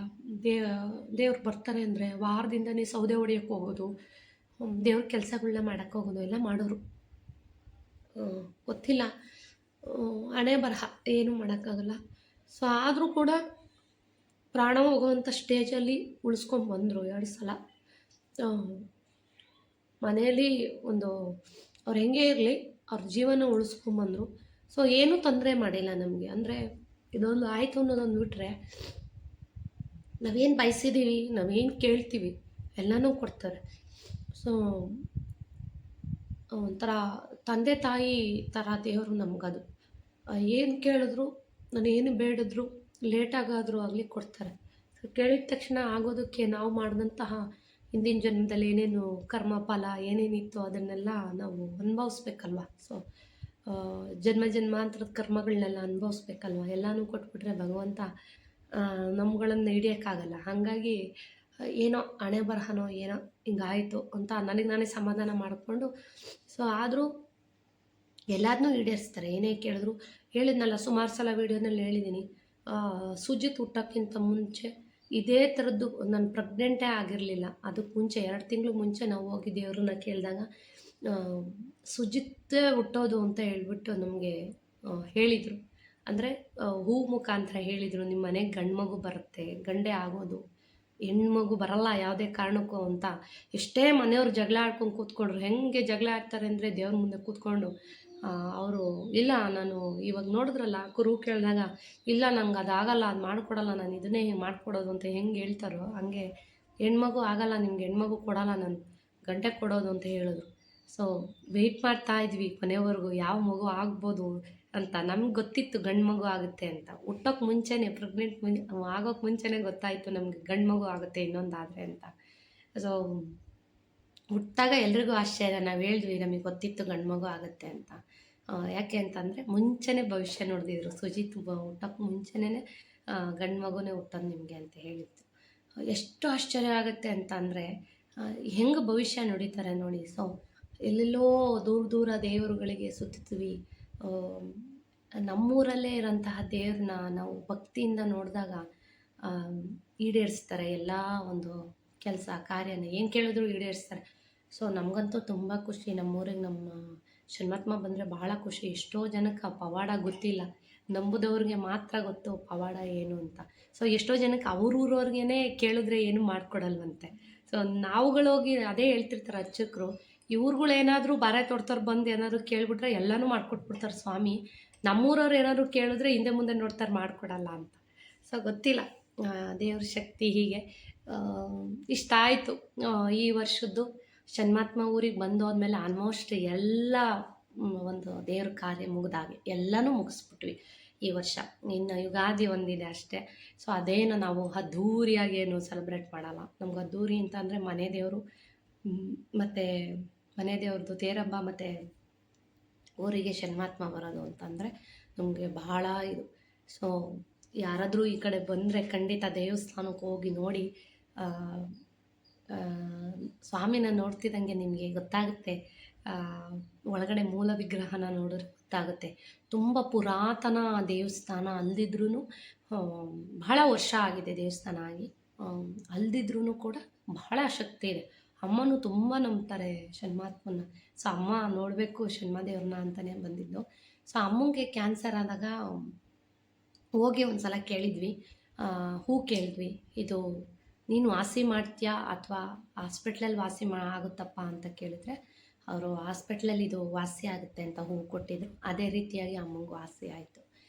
ದೇವ್ರು ಬರ್ತಾರೆ ಅಂದರೆ ವಾರದಿಂದನೇ ಸೌದೆ ಹೊಡಿಯೋಕ್ಕೆ ಹೋಗೋದು, ದೇವ್ರ ಕೆಲಸಗಳನ್ನ ಮಾಡೋಕ್ಕೆ ಹೋಗೋದು ಎಲ್ಲ ಮಾಡೋರು. ಗೊತ್ತಿಲ್ಲ, ಹಣೆ ಬರಹ, ಏನೂ ಮಾಡೋಕ್ಕಾಗಲ್ಲ. ಸೊ ಆದರೂ ಕೂಡ ಪ್ರಾಣ ಹೋಗೋವಂಥ ಸ್ಟೇಜಲ್ಲಿ ಉಳಿಸ್ಕೊಂಡ್ಬಂದರು 2 ಸಲ. ಮನೆಯಲ್ಲಿ ಒಂದು ಅವ್ರು ಹೆಂಗೆ ಇರಲಿ ಅವ್ರ ಜೀವನ ಉಳಿಸ್ಕೊಂಬಂದರು. ಸೊ ಏನೂ ತೊಂದರೆ ಮಾಡಿಲ್ಲ ನಮಗೆ. ಅಂದರೆ ಇದೊಂದು ಆಯಿತು ಅನ್ನೋದೊಂದು ಬಿಟ್ಟರೆ, ನಾವೇನು ಬಯಸಿದ್ದೀವಿ, ನಾವೇನು ಕೇಳ್ತೀವಿ ಎಲ್ಲನೂ ಕೊಡ್ತಾರೆ. ಸೊ ಒಂಥರ ತಂದೆ ತಾಯಿ ಥರ ದೇವರು ನಮಗದು. ಏನು ಕೇಳಿದ್ರು, ನಾನು ಏನು ಬೇಡಿದ್ರು, ಲೇಟಾಗಾದರೂ ಆಗಲಿ ಕೊಡ್ತಾರೆ. ಸೊ ಕೇಳಿದ ತಕ್ಷಣ ಆಗೋದಕ್ಕೆ ನಾವು ಮಾಡಿದಂತಹ ಹಿಂದಿನ ಜನ್ಮದಲ್ಲಿ ಏನೇನು ಕರ್ಮ ಫಲ ಏನೇನಿತ್ತು ಅದನ್ನೆಲ್ಲ ನಾವು ಅನುಭವಿಸ್ಬೇಕಲ್ವ. ಸೊ ಜನ್ಮಾಂತರದ ಕರ್ಮಗಳನ್ನೆಲ್ಲ ಅನುಭವಿಸ್ಬೇಕಲ್ವ. ಎಲ್ಲನೂ ಕೊಟ್ಬಿಟ್ರೆ ಭಗವಂತ ನಮ್ಗಳನ್ನು ಹಿಡಿಯೋಕ್ಕಾಗಲ್ಲ. ಹಾಗಾಗಿ ಏನೋ ಹಣೆ ಬರಹನೋ ಏನೋ ಹಿಂಗಾಯಿತು ಅಂತ ನನಗೆ ನಾನೇ ಸಮಾಧಾನ ಮಾಡಿಕೊಂಡು, ಸೊ ಆದರೂ ಎಲ್ಲದನ್ನೂ ಈಡೇರಿಸ್ತಾರೆ. ಏನೇ ಕೇಳಿದ್ರು. ಹೇಳಿದ್ನಲ್ಲ, ಸುಮಾರು ಸಲ ವೀಡಿಯೋನಲ್ಲಿ ಹೇಳಿದ್ದೀನಿ, ಸುಜಿತ್ ಹುಟ್ಟೋಕ್ಕಿಂತ ಮುಂಚೆ ಇದೇ ಥರದ್ದು ನಾನು ಪ್ರೆಗ್ನೆಂಟೇ ಆಗಿರಲಿಲ್ಲ. ಅದಕ್ಕೆ ಮುಂಚೆ 2 ತಿಂಗಳು ಮುಂಚೆ ನಾವು ಹೋಗಿ ದೇವ್ರನ್ನ ಕೇಳಿದಾಗ ಸುಜಿತ್ ಹುಟ್ಟೋದು ಅಂತ ಹೇಳ್ಬಿಟ್ಟು ನಮಗೆ ಹೇಳಿದರು. ಅಂದರೆ ಹೂ ಮುಖಾಂತರ ಹೇಳಿದರು, ನಿಮ್ಮ ಮನೆಗೆ ಗಂಡು ಮಗು ಬರುತ್ತೆ, ಗಂಡೇ ಆಗೋದು, ಹೆಣ್ಮಗು ಬರಲ್ಲ ಯಾವುದೇ ಕಾರಣಕ್ಕೂ ಅಂತ. ಎಷ್ಟೇ ಮನೆಯವ್ರು ಜಗಳ ಆಡ್ಕೊಂಡು ಕೂತ್ಕೊಂಡ್ರು. ಹೆಂಗೆ ಜಗಳ ಆಡ್ತಾರೆ ಅಂದರೆ, ದೇವ್ರ ಮುಂದೆ ಕೂತ್ಕೊಂಡು ಅವರು ಇಲ್ಲ, ನಾನು ಇವಾಗ ನೋಡಿದ್ರಲ್ಲ ಕುರು ಕೇಳಿದಾಗ, ಇಲ್ಲ ನಂಗೆ ಅದಾಗಲ್ಲ, ಅದು ಮಾಡಿಕೊಡಲ್ಲ, ನಾನು ಇದನ್ನೇ ಮಾಡಿಕೊಡೋದು ಅಂತ ಹೆಂಗೆ ಹೇಳ್ತಾರೋ ಹಂಗೆ ಹೆಣ್ಮಗು ಆಗಲ್ಲ, ನಿಮ್ಗೆ ಹೆಣ್ಮಗು ಕೊಡಲ್ಲ, ನಾನು ಗಂಟೆ ಕೊಡೋದು ಅಂತ ಹೇಳಿದ್ರು. ಸೊ ವೆಯ್ಟ್ ಮಾಡ್ತಾ ಇದ್ವಿ ಕೊನೆವರೆಗೂ ಯಾವ ಮಗು ಆಗ್ಬೋದು ಅಂತ. ನಮ್ಗೆ ಗೊತ್ತಿತ್ತು ಗಂಡು ಮಗು ಆಗುತ್ತೆ ಅಂತ. ಹುಟ್ಟೋಕ್ಕೆ ಮುಂಚೆನೇ ಆಗೋಕ್ಕೆ ಮುಂಚೆನೇ ಗೊತ್ತಾಯಿತು ನಮಗೆ ಗಂಡು ಮಗು ಆಗುತ್ತೆ ಇನ್ನೊಂದಾದರೆ ಅಂತ. ಸೊ ಹುಟ್ಟಾಗ ಎಲ್ರಿಗೂ ಆಶ್ಚರ್ಯ. ನಾವು ಹೇಳಿದ್ವಿ ನಮಗೆ ಗೊತ್ತಿತ್ತು ಗಂಡು ಮಗು ಆಗುತ್ತೆ ಅಂತ. ಯಾಕೆ ಅಂತಂದರೆ ಮುಂಚೆನೇ ಭವಿಷ್ಯ ನೋಡಿದ್ರು. ಸುಜಿತ್ ಹುಟ್ಟೋಕ್ಕೆ ಮುಂಚೆನೇ ಗಂಡು ಮಗುನೇ ಹುಟ್ಟೋದು ನಿಮಗೆ ಅಂತ ಹೇಳಿತ್ತು. ಎಷ್ಟು ಆಶ್ಚರ್ಯ ಆಗುತ್ತೆ ಅಂತ ಅಂದರೆ, ಹೆಂಗೆ ಭವಿಷ್ಯ ನುಡಿತಾರೆ ನೋಡಿ. ಸೊ ಎಲ್ಲೆಲ್ಲೋ ದೂರ ದೂರ ದೇವರುಗಳಿಗೆ ಸುತ್ತೀವಿ. ನಮ್ಮೂರಲ್ಲೇ ಇರೋಂತಹ ದೇವ್ರನ್ನ ನಾವು ಭಕ್ತಿಯಿಂದ ನೋಡಿದಾಗ ಈಡೇರಿಸ್ತಾರೆ ಎಲ್ಲ ಒಂದು ಕೆಲಸ ಕಾರ್ಯನ ಏನು ಕೇಳಿದ್ರು ಈಡೇರಿಸ್ತಾರೆ. ಸೊ ನಮಗಂತೂ ತುಂಬ ಖುಷಿ. ನಮ್ಮೂರಿಗೆ ನಮ್ಮ ಶರಣಾತ್ಮ ಬಂದರೆ ಭಾಳ ಖುಷಿ. ಎಷ್ಟೋ ಜನಕ್ಕೆ ಆ ಪವಾಡ ಗೊತ್ತಿಲ್ಲ, ನಂಬುದವ್ರಿಗೆ ಮಾತ್ರ ಗೊತ್ತು ಪವಾಡ ಏನು ಅಂತ. ಸೊ ಎಷ್ಟೋ ಜನಕ್ಕೆ ಊರವ್ರಿಗೇ ಕೇಳಿದ್ರೆ ಏನು ಮಾಡಿಕೊಡಲ್ವಂತೆ. ಸೊ ನಾವುಗಳೋಗಿ ಅದೇ ಹೇಳ್ತಿರ್ತಾರೆ ಅರ್ಚಕರು, ಇವ್ರುಗಳೇನಾದರೂ ಬಾರೆ ತೊಡ್ತವ್ರು ಬಂದು ಏನಾದರೂ ಕೇಳಿಬಿಟ್ರೆ ಎಲ್ಲನೂ ಮಾಡಿಕೊಟ್ಬಿಡ್ತಾರೆ ಸ್ವಾಮಿ. ನಮ್ಮೂರವ್ರು ಏನಾದರೂ ಕೇಳಿದ್ರೆ ಹಿಂದೆ ಮುಂದೆ ನೋಡ್ತಾರೆ, ಮಾಡಿಕೊಡಲ್ಲ ಅಂತ. ಸೊ ಗೊತ್ತಿಲ್ಲ ದೇವ್ರ ಶಕ್ತಿ ಹೀಗೆ. ಇಷ್ಟ ಆಯಿತು ಈ ವರ್ಷದ್ದು ಶನ್ಮಾತ್ಮ ಊರಿಗೆ ಬಂದೋದ್ಮೇಲೆ ಆಲ್ಮೋಸ್ಟ್ ಎಲ್ಲ ಒಂದು ದೇವ್ರ ಕಾರ್ಯ ಮುಗಿದಾಗೆ ಎಲ್ಲನೂ ಮುಗಿಸ್ಬಿಟ್ವಿ ಈ ವರ್ಷ. ಇನ್ನು ಯುಗಾದಿ ಒಂದಿದೆ ಅಷ್ಟೇ. ಸೊ ಅದೇನು ನಾವು ಅದ್ಧೂರಿಯಾಗಿ ಏನು ಸೆಲೆಬ್ರೇಟ್ ಮಾಡಲ್ಲ. ನಮ್ಗೆ ಅದ್ಧೂರಿ ಅಂತ ಅಂದರೆ ಮನೆ ದೇವರು ಮತ್ತು ಮನೆ ದೇವ್ರದ್ದು ತೇರಬ್ಬ ಮತ್ತು ಊರಿಗೆ ಶನ್ಮಾತ್ಮ ಬರೋದು ಅಂತಂದರೆ ನಮಗೆ ಬಹಳ ಇದು. ಸೊ ಯಾರಾದರೂ ಈ ಕಡೆ ಬಂದರೆ ಖಂಡಿತ ದೇವಸ್ಥಾನಕ್ಕೆ ಹೋಗಿ ನೋಡಿ. ಸ್ವಾಮಿನ ನೋಡ್ತಿದ್ದಂಗೆ ನಿಮಗೆ ಗೊತ್ತಾಗುತ್ತೆ, ಒಳಗಡೆ ಮೂಲ ವಿಗ್ರಹನ ನೋಡಿದ್ರೆ ಗೊತ್ತಾಗುತ್ತೆ. ತುಂಬ ಪುರಾತನ ದೇವಸ್ಥಾನ ಅಲ್ದಿದ್ರೂ ಬಹಳ ವರ್ಷ ಆಗಿದೆ ದೇವಸ್ಥಾನ ಆಗಿ. ಅಲ್ದಿದ್ರೂ ಕೂಡ ಬಹಳ ಶಕ್ತಿ ಇದೆ. ಅಮ್ಮನೂ ತುಂಬ ನಂಬ್ತಾರೆ ಶನ್ಮಾತ್ಮನ. ಸೊ ಅಮ್ಮ ನೋಡಬೇಕು ಶನ್ಮಾದೇವ್ರನ್ನ ಅಂತಲೇ ಬಂದಿದ್ದು. ಸೊ ಅಮ್ಮಂಗೆ ಕ್ಯಾನ್ಸರ್ ಆದಾಗ ಹೋಗಿ ಒಂದು ಸಲ ಕೇಳಿದ್ವಿ, ಹೂ ಕೇಳಿದ್ವಿ, ಇದು ನೀನು ವಾಸಿ ಮಾಡ್ತೀಯಾ ಅಥವಾ ಹಾಸ್ಪಿಟ್ಲಲ್ಲಿ ವಾಸಿ ಆಗುತ್ತಪ್ಪ ಅಂತ ಕೇಳಿದ್ರೆ ಅವರು ಹಾಸ್ಪಿಟ್ಲಲ್ಲಿ ಇದು ವಾಸಿ ಆಗುತ್ತೆ ಅಂತ ಹೂ ಕೊಟ್ಟಿದ್ರು. ಅದೇ ರೀತಿಯಾಗಿ ಅಮ್ಮಂಗೆ ವಾಸಿ ಆಯಿತು.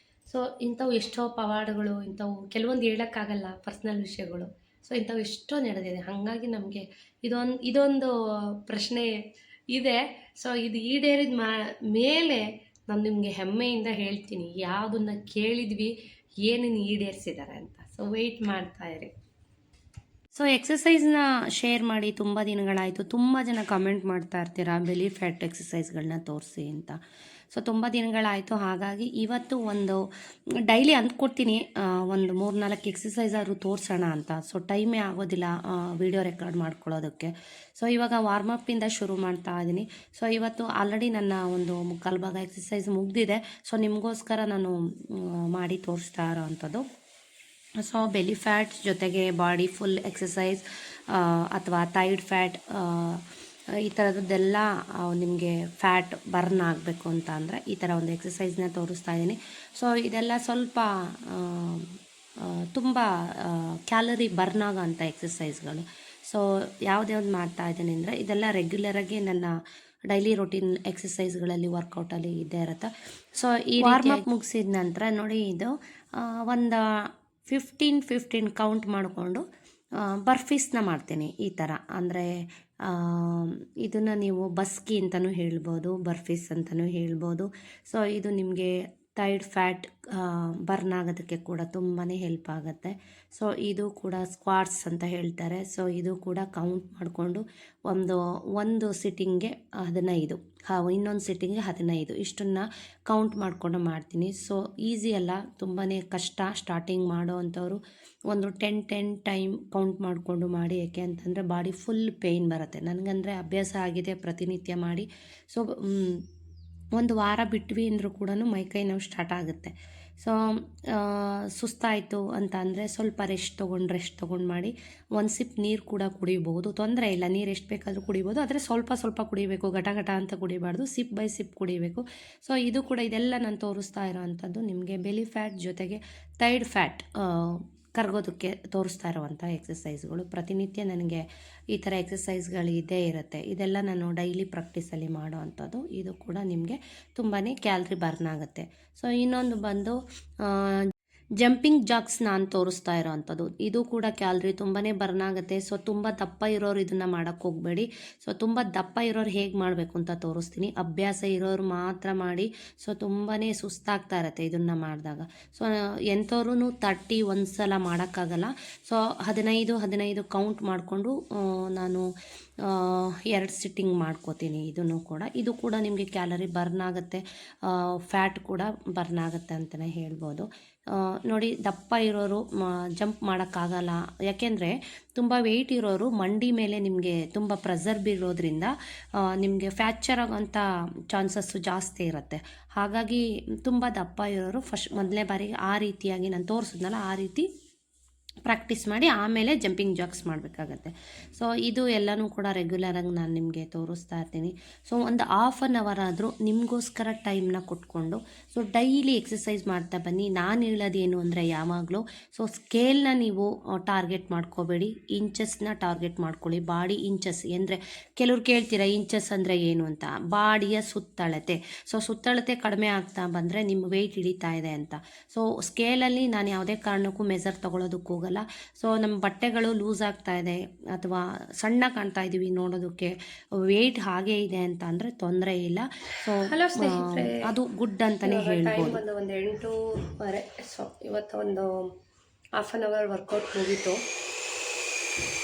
ಸೊ ಇಂಥವು ಎಷ್ಟೋ ಪವಾಡಗಳು, ಇಂಥವು ಕೆಲವೊಂದು ಹೇಳೋಕ್ಕಾಗಲ್ಲ ಪರ್ಸ್ನಲ್ ವಿಷಯಗಳು. ಸೊ ಇಂಥವು ಎಷ್ಟೋ ನಡೆದಿದೆ. ಹಾಗಾಗಿ ನಮಗೆ ಇದೊಂದು ಪ್ರಶ್ನೆ ಇದೆ. ಸೊ ಇದು ಈಡೇರಿದ ಮೇಲೆ ನಾನು ನಿಮಗೆ ಹೆಮ್ಮೆಯಿಂದ ಹೇಳ್ತೀನಿ ಯಾವುದನ್ನ ಕೇಳಿದ್ವಿ, ಏನನ್ನು ಈಡೇರಿಸಿದ್ದಾರೆ ಅಂತ. ಸೊ ವೆಯ್ಟ್ ಮಾಡ್ತಾ ಇರಿ. ಸೊ ಎಕ್ಸಸೈಸ್ನ ಶೇರ್ ಮಾಡಿ ತುಂಬ ದಿನಗಳಾಯಿತು. ತುಂಬ ಜನ ಕಮೆಂಟ್ ಮಾಡ್ತಾ ಇರ್ತೀರಾ ಬೆಲಿ ಫ್ಯಾಟ್ ಎಕ್ಸಸೈಸ್ಗಳನ್ನ ತೋರಿಸಿ ಅಂತ. ಸೊ ತುಂಬ ದಿನಗಳಾಯಿತು. ಹಾಗಾಗಿ ಇವತ್ತು ಒಂದು ಡೈಲಿ ಅಂದ್ಕೊಡ್ತೀನಿ ಒಂದು 3-4 ಎಕ್ಸಸೈಸ್ ಆದರೂ ತೋರಿಸೋಣ ಅಂತ. ಸೊ ಟೈಮೇ ಆಗೋದಿಲ್ಲ ವಿಡಿಯೋ ರೆಕಾರ್ಡ್ ಮಾಡ್ಕೊಳ್ಳೋದಕ್ಕೆ. ಸೊ ಇವಾಗ ವಾರ್ಮಪ್ಪಿಂದ ಶುರು ಮಾಡ್ತಾ ಇದ್ದೀನಿ. ಸೊ ಇವತ್ತು ಆಲ್ರೆಡಿ ನನ್ನ ಒಂದು 3/4 ಭಾಗ ಎಕ್ಸಸೈಸ್ ಮುಗಿದಿದೆ. ಸೊ ನಿಮಗೋಸ್ಕರ ನಾನು ಮಾಡಿ ತೋರಿಸ್ತಾ ಇರೋ ಅಂಥದ್ದು. ಸೊ ಬೆಲಿ ಫ್ಯಾಟ್ ಜೊತೆಗೆ ಬಾಡಿ ಫುಲ್ ಎಕ್ಸಸೈಸ್ ಅಥವಾ ಥೈಡ್ ಫ್ಯಾಟ್ ಈ ಥರದ್ದೆಲ್ಲ ನಿಮಗೆ ಫ್ಯಾಟ್ ಬರ್ನ್ ಆಗಬೇಕು ಅಂತ ಅಂದರೆ ಈ ಥರ ಒಂದು ಎಕ್ಸಸೈಸ್ನ ತೋರಿಸ್ತಾ ಇದ್ದೀನಿ. ಸೊ ಇದೆಲ್ಲ ಸ್ವಲ್ಪ ತುಂಬ ಕ್ಯಾಲರಿ ಬರ್ನ್ ಆಗೋ ಅಂಥ ಎಕ್ಸಸೈಸ್ಗಳು. ಸೊ ಯಾವ್ದು ಮಾಡ್ತಾ ಇದ್ದೀನಿ ಅಂದರೆ ಇದೆಲ್ಲ ರೆಗ್ಯುಲರಾಗಿ ನನ್ನ ಡೈಲಿ ರೊಟೀನ್ ಎಕ್ಸಸೈಸ್ಗಳಲ್ಲಿ ವರ್ಕೌಟಲ್ಲಿ ಇದ್ದೇ ಇರುತ್ತೆ. ಸೊ ಈ ವಾರ್ಮಪ್ ಮುಗಿಸಿದ ನಂತರ ನೋಡಿ, ಇದು ಒಂದು 15 ಕೌಂಟ್ ಮಾಡಿಕೊಂಡು ಬರ್ಫೀಸ್ನ ಮಾಡ್ತೀನಿ ಈ ಥರ. ಅಂದರೆ ಇದನ್ನು ನೀವು ಬಸ್ಕಿ ಅಂತಲೂ ಹೇಳ್ಬೋದು, ಬರ್ಫೀಸ್ ಅಂತಲೂ ಹೇಳ್ಬೋದು. ಸೊ ಇದು ನಿಮಗೆ ಥೈಡ್ ಫ್ಯಾಟ್ ಬರ್ನ್ ಆಗೋದಕ್ಕೆ ಕೂಡ ತುಂಬಾ ಹೆಲ್ಪ್ ಆಗುತ್ತೆ. ಸೊ ಇದು ಕೂಡ ಸ್ಕ್ವಾಟ್ಸ್ ಅಂತ ಹೇಳ್ತಾರೆ. ಸೊ ಇದು ಕೂಡ ಕೌಂಟ್ ಮಾಡಿಕೊಂಡು ಒಂದು ಸಿಟ್ಟಿಂಗ್ಗೆ 15, ಇನ್ನೊಂದು ಸಿಟ್ಟಿಂಗ್ಗೆ 15 ಇಷ್ಟನ್ನು ಕೌಂಟ್ ಮಾಡಿಕೊಂಡು ಮಾಡ್ತೀನಿ. ಸೊ ಈಸಿ ಅಲ್ಲ, ತುಂಬಾ ಕಷ್ಟ. ಸ್ಟಾರ್ಟಿಂಗ್ ಮಾಡೋ ಅಂಥವ್ರು ಒಂದು 10 ಟೈಮ್ ಕೌಂಟ್ ಮಾಡಿಕೊಂಡು ಮಾಡಿ. ಏಕೆ ಅಂತಂದರೆ ಬಾಡಿ ಫುಲ್ ಪೇಯ್ನ್ ಬರುತ್ತೆ. ನನಗಂದರೆ ಅಭ್ಯಾಸ ಆಗಿದೆ ಪ್ರತಿನಿತ್ಯ ಮಾಡಿ. ಸೊ ಒಂದು ವಾರ ಬಿಟ್ವಿ ಅಂದರೂ ಕೂಡ ಮೈಕೈ ನೋವು ಸ್ಟಾರ್ಟ್ ಆಗುತ್ತೆ. ಸೊ ಸುಸ್ತಾಯಿತು ಅಂತ ಅಂದರೆ ಸ್ವಲ್ಪ ರೆಸ್ಟ್ ತೊಗೊಂಡು ಮಾಡಿ. ಒಂದು ಸಿಪ್ ನೀರು ಕೂಡ ಕುಡಿಬೋದು, ತೊಂದರೆ ಇಲ್ಲ. ನೀರು ಎಷ್ಟು ಬೇಕಾದರೂ ಕುಡಿಬೋದು, ಆದರೆ ಸ್ವಲ್ಪ ಕುಡಿಬೇಕು, ಘಟ ಅಂತ ಕುಡಿಬಾರ್ದು, ಸಿಪ್ ಬೈ ಸಿಪ್ ಕುಡಿಬೇಕು. ಸೊ ಇದು ಕೂಡ ಇದೆಲ್ಲ ನಾನು ತೋರಿಸ್ತಾ ಇರೋ ಅಂಥದ್ದು ನಿಮಗೆ ಬೆಲಿ ಫ್ಯಾಟ್ ಜೊತೆಗೆ ಥೈಡ್ ಫ್ಯಾಟ್ ಕರಗೋದಕ್ಕೆ ತೋರಿಸ್ತಾ ಇರುವಂಥ ಎಕ್ಸಸೈಸ್ಗಳು. ಪ್ರತಿನಿತ್ಯ ನನಗೆ ಈ ಥರ ಎಕ್ಸಸೈಸ್ಗಳು ಇದ್ದೇ ಇರುತ್ತೆ. ಇದೆಲ್ಲ ನಾನು ಡೈಲಿ ಪ್ರಾಕ್ಟೀಸಲ್ಲಿ ಮಾಡೋ ಅಂಥದ್ದು. ಇದು ಕೂಡ ನಿಮಗೆ ತುಂಬಾ ಕ್ಯಾಲ್ರಿ ಬರ್ನ್ ಆಗುತ್ತೆ. ಸೊ ಇನ್ನೊಂದು ಬಂದು ಜಂಪಿಂಗ್ ಜಾಕ್ಸ್ ನಾನು ತೋರಿಸ್ತಾ ಇರೋ ಅಂಥದ್ದು. ಇದು ಕೂಡ ಕ್ಯಾಲ್ರಿ ತುಂಬಾ ಬರ್ನ್ ಆಗುತ್ತೆ. ಸೊ ತುಂಬ ದಪ್ಪ ಇರೋರು ಇದನ್ನು ಮಾಡೋಕ್ಕೆ ಹೋಗಬೇಡಿ. ಸೊ ತುಂಬ ದಪ್ಪ ಇರೋರು ಹೇಗೆ ಮಾಡಬೇಕು ಅಂತ ತೋರಿಸ್ತೀನಿ. ಅಭ್ಯಾಸ ಇರೋರು ಮಾತ್ರ ಮಾಡಿ. ಸೊ ತುಂಬಾ ಸುಸ್ತಾಗ್ತಾ ಇರುತ್ತೆ ಇದನ್ನು ಮಾಡಿದಾಗ. ಸೊ ಎಂಥವ್ರೂ 30 ಒಂದು ಸಲ ಮಾಡೋಕ್ಕಾಗಲ್ಲ. ಸೊ 15 ಕೌಂಟ್ ಮಾಡಿಕೊಂಡು ನಾನು 2 ಸಿಟ್ಟಿಂಗ್ ಮಾಡ್ಕೋತೀನಿ. ಇದು ಕೂಡ ನಿಮಗೆ ಕ್ಯಾಲರಿ ಬರ್ನ್ ಆಗುತ್ತೆ, ಫ್ಯಾಟ್ ಕೂಡ ಬರ್ನ್ ಆಗುತ್ತೆ ಅಂತಲೇ ಹೇಳ್ಬೋದು. ನೋಡಿ ದಪ್ಪ ಇರೋರು ಜಂಪ್ ಮಾಡೋಕ್ಕಾಗಲ್ಲ, ಯಾಕೆಂದರೆ ತುಂಬ ವೆಯ್ಟ್ ಇರೋರು ಮಂಡಿ ಮೇಲೆ ನಿಮಗೆ ತುಂಬ ಪ್ರೆಸರ್ ಬೀರೋದ್ರಿಂದ ನಿಮಗೆ ಫ್ರ್ಯಾಕ್ಚರ್ ಆಗೋಂಥ ಚಾನ್ಸಸ್ಸು ಜಾಸ್ತಿ ಇರುತ್ತೆ. ಹಾಗಾಗಿ ತುಂಬ ದಪ್ಪ ಇರೋರು ಮೊದಲನೇ ಬಾರಿಗೆ ಆ ರೀತಿಯಾಗಿ ನಾನು ತೋರಿಸಿದ್ನಲ್ಲ ಆ ರೀತಿ ಪ್ರಾಕ್ಟೀಸ್ ಮಾಡಿ ಆಮೇಲೆ ಜಂಪಿಂಗ್ ಜಾಕ್ಸ್ ಮಾಡಬೇಕಾಗತ್ತೆ. ಸೊ ಇದು ಎಲ್ಲನೂ ಕೂಡ ರೆಗ್ಯುಲರಾಗಿ ನಾನು ನಿಮಗೆ ತೋರಿಸ್ತಾ ಇರ್ತೀನಿ. ಸೊ ಒಂದು ಹಾಫ್ ಆನ್ ಅವರ್ ಆದರೂ ನಿಮಗೋಸ್ಕರ ಟೈಮ್ನ ಕೊಟ್ಕೊಂಡು ಸೊ ಡೈಲಿ ಎಕ್ಸಸೈಸ್ ಮಾಡ್ತಾ ಬನ್ನಿ. ನಾನು ಹೇಳೋದೇನು ಅಂದರೆ ಯಾವಾಗಲೂ ಸೊ ಸ್ಕೇಲ್ನ ನೀವು ಟಾರ್ಗೆಟ್ ಮಾಡ್ಕೋಬೇಡಿ, ಇಂಚಸ್ನ ಟಾರ್ಗೆಟ್ ಮಾಡ್ಕೊಳ್ಳಿ. ಬಾಡಿ ಇಂಚಸ್ ಅಂದರೆ ಕೆಲವ್ರು ಕೇಳ್ತೀರಾ ಇಂಚಸ್ ಅಂದರೆ ಏನು ಅಂತ. ಬಾಡಿಯ ಸುತ್ತಳತೆ. ಸೊ ಸುತ್ತಳತೆ ಕಡಿಮೆ ಆಗ್ತಾ ಬಂದರೆ ನಿಮ್ಮ ವೆಯ್ಟ್ ಹಿಡಿತಾ ಇದೆ ಅಂತ. ಸೊ ಸ್ಕೇಲಲ್ಲಿ ನಾನು ಯಾವುದೇ ಕಾರಣಕ್ಕೂ ಮೆಸರ್ ತೊಗೊಳೋದಕ್ಕೆ ಹೋಗಲ್ಲ. ಸೊ ನಮ್ಮ ಬಟ್ಟೆಗಳು ಲೂಸ್ ಆಗ್ತಾ ಇದೆ ಅಥವಾ ಸಣ್ಣ ಕಾಣ್ತಾ ಇದ್ದೀವಿ ನೋಡೋದಕ್ಕೆ, ವೆಯ್ಟ್ ಹಾಗೇ ಇದೆ ಅಂತ ಅಂದರೆ ತೊಂದರೆ ಇಲ್ಲ. ಸೊ ಅದು ಗುಡ್ ಅಂತಲೇ ಹೇಳ್ಬೋದು. ಒಂದು 8:30. ಸೊ ಇವತ್ತು ಒಂದು ಹಾಫ್ ಆನ್ ಅವರ್ ವರ್ಕೌಟ್ ಮುಗೀತು.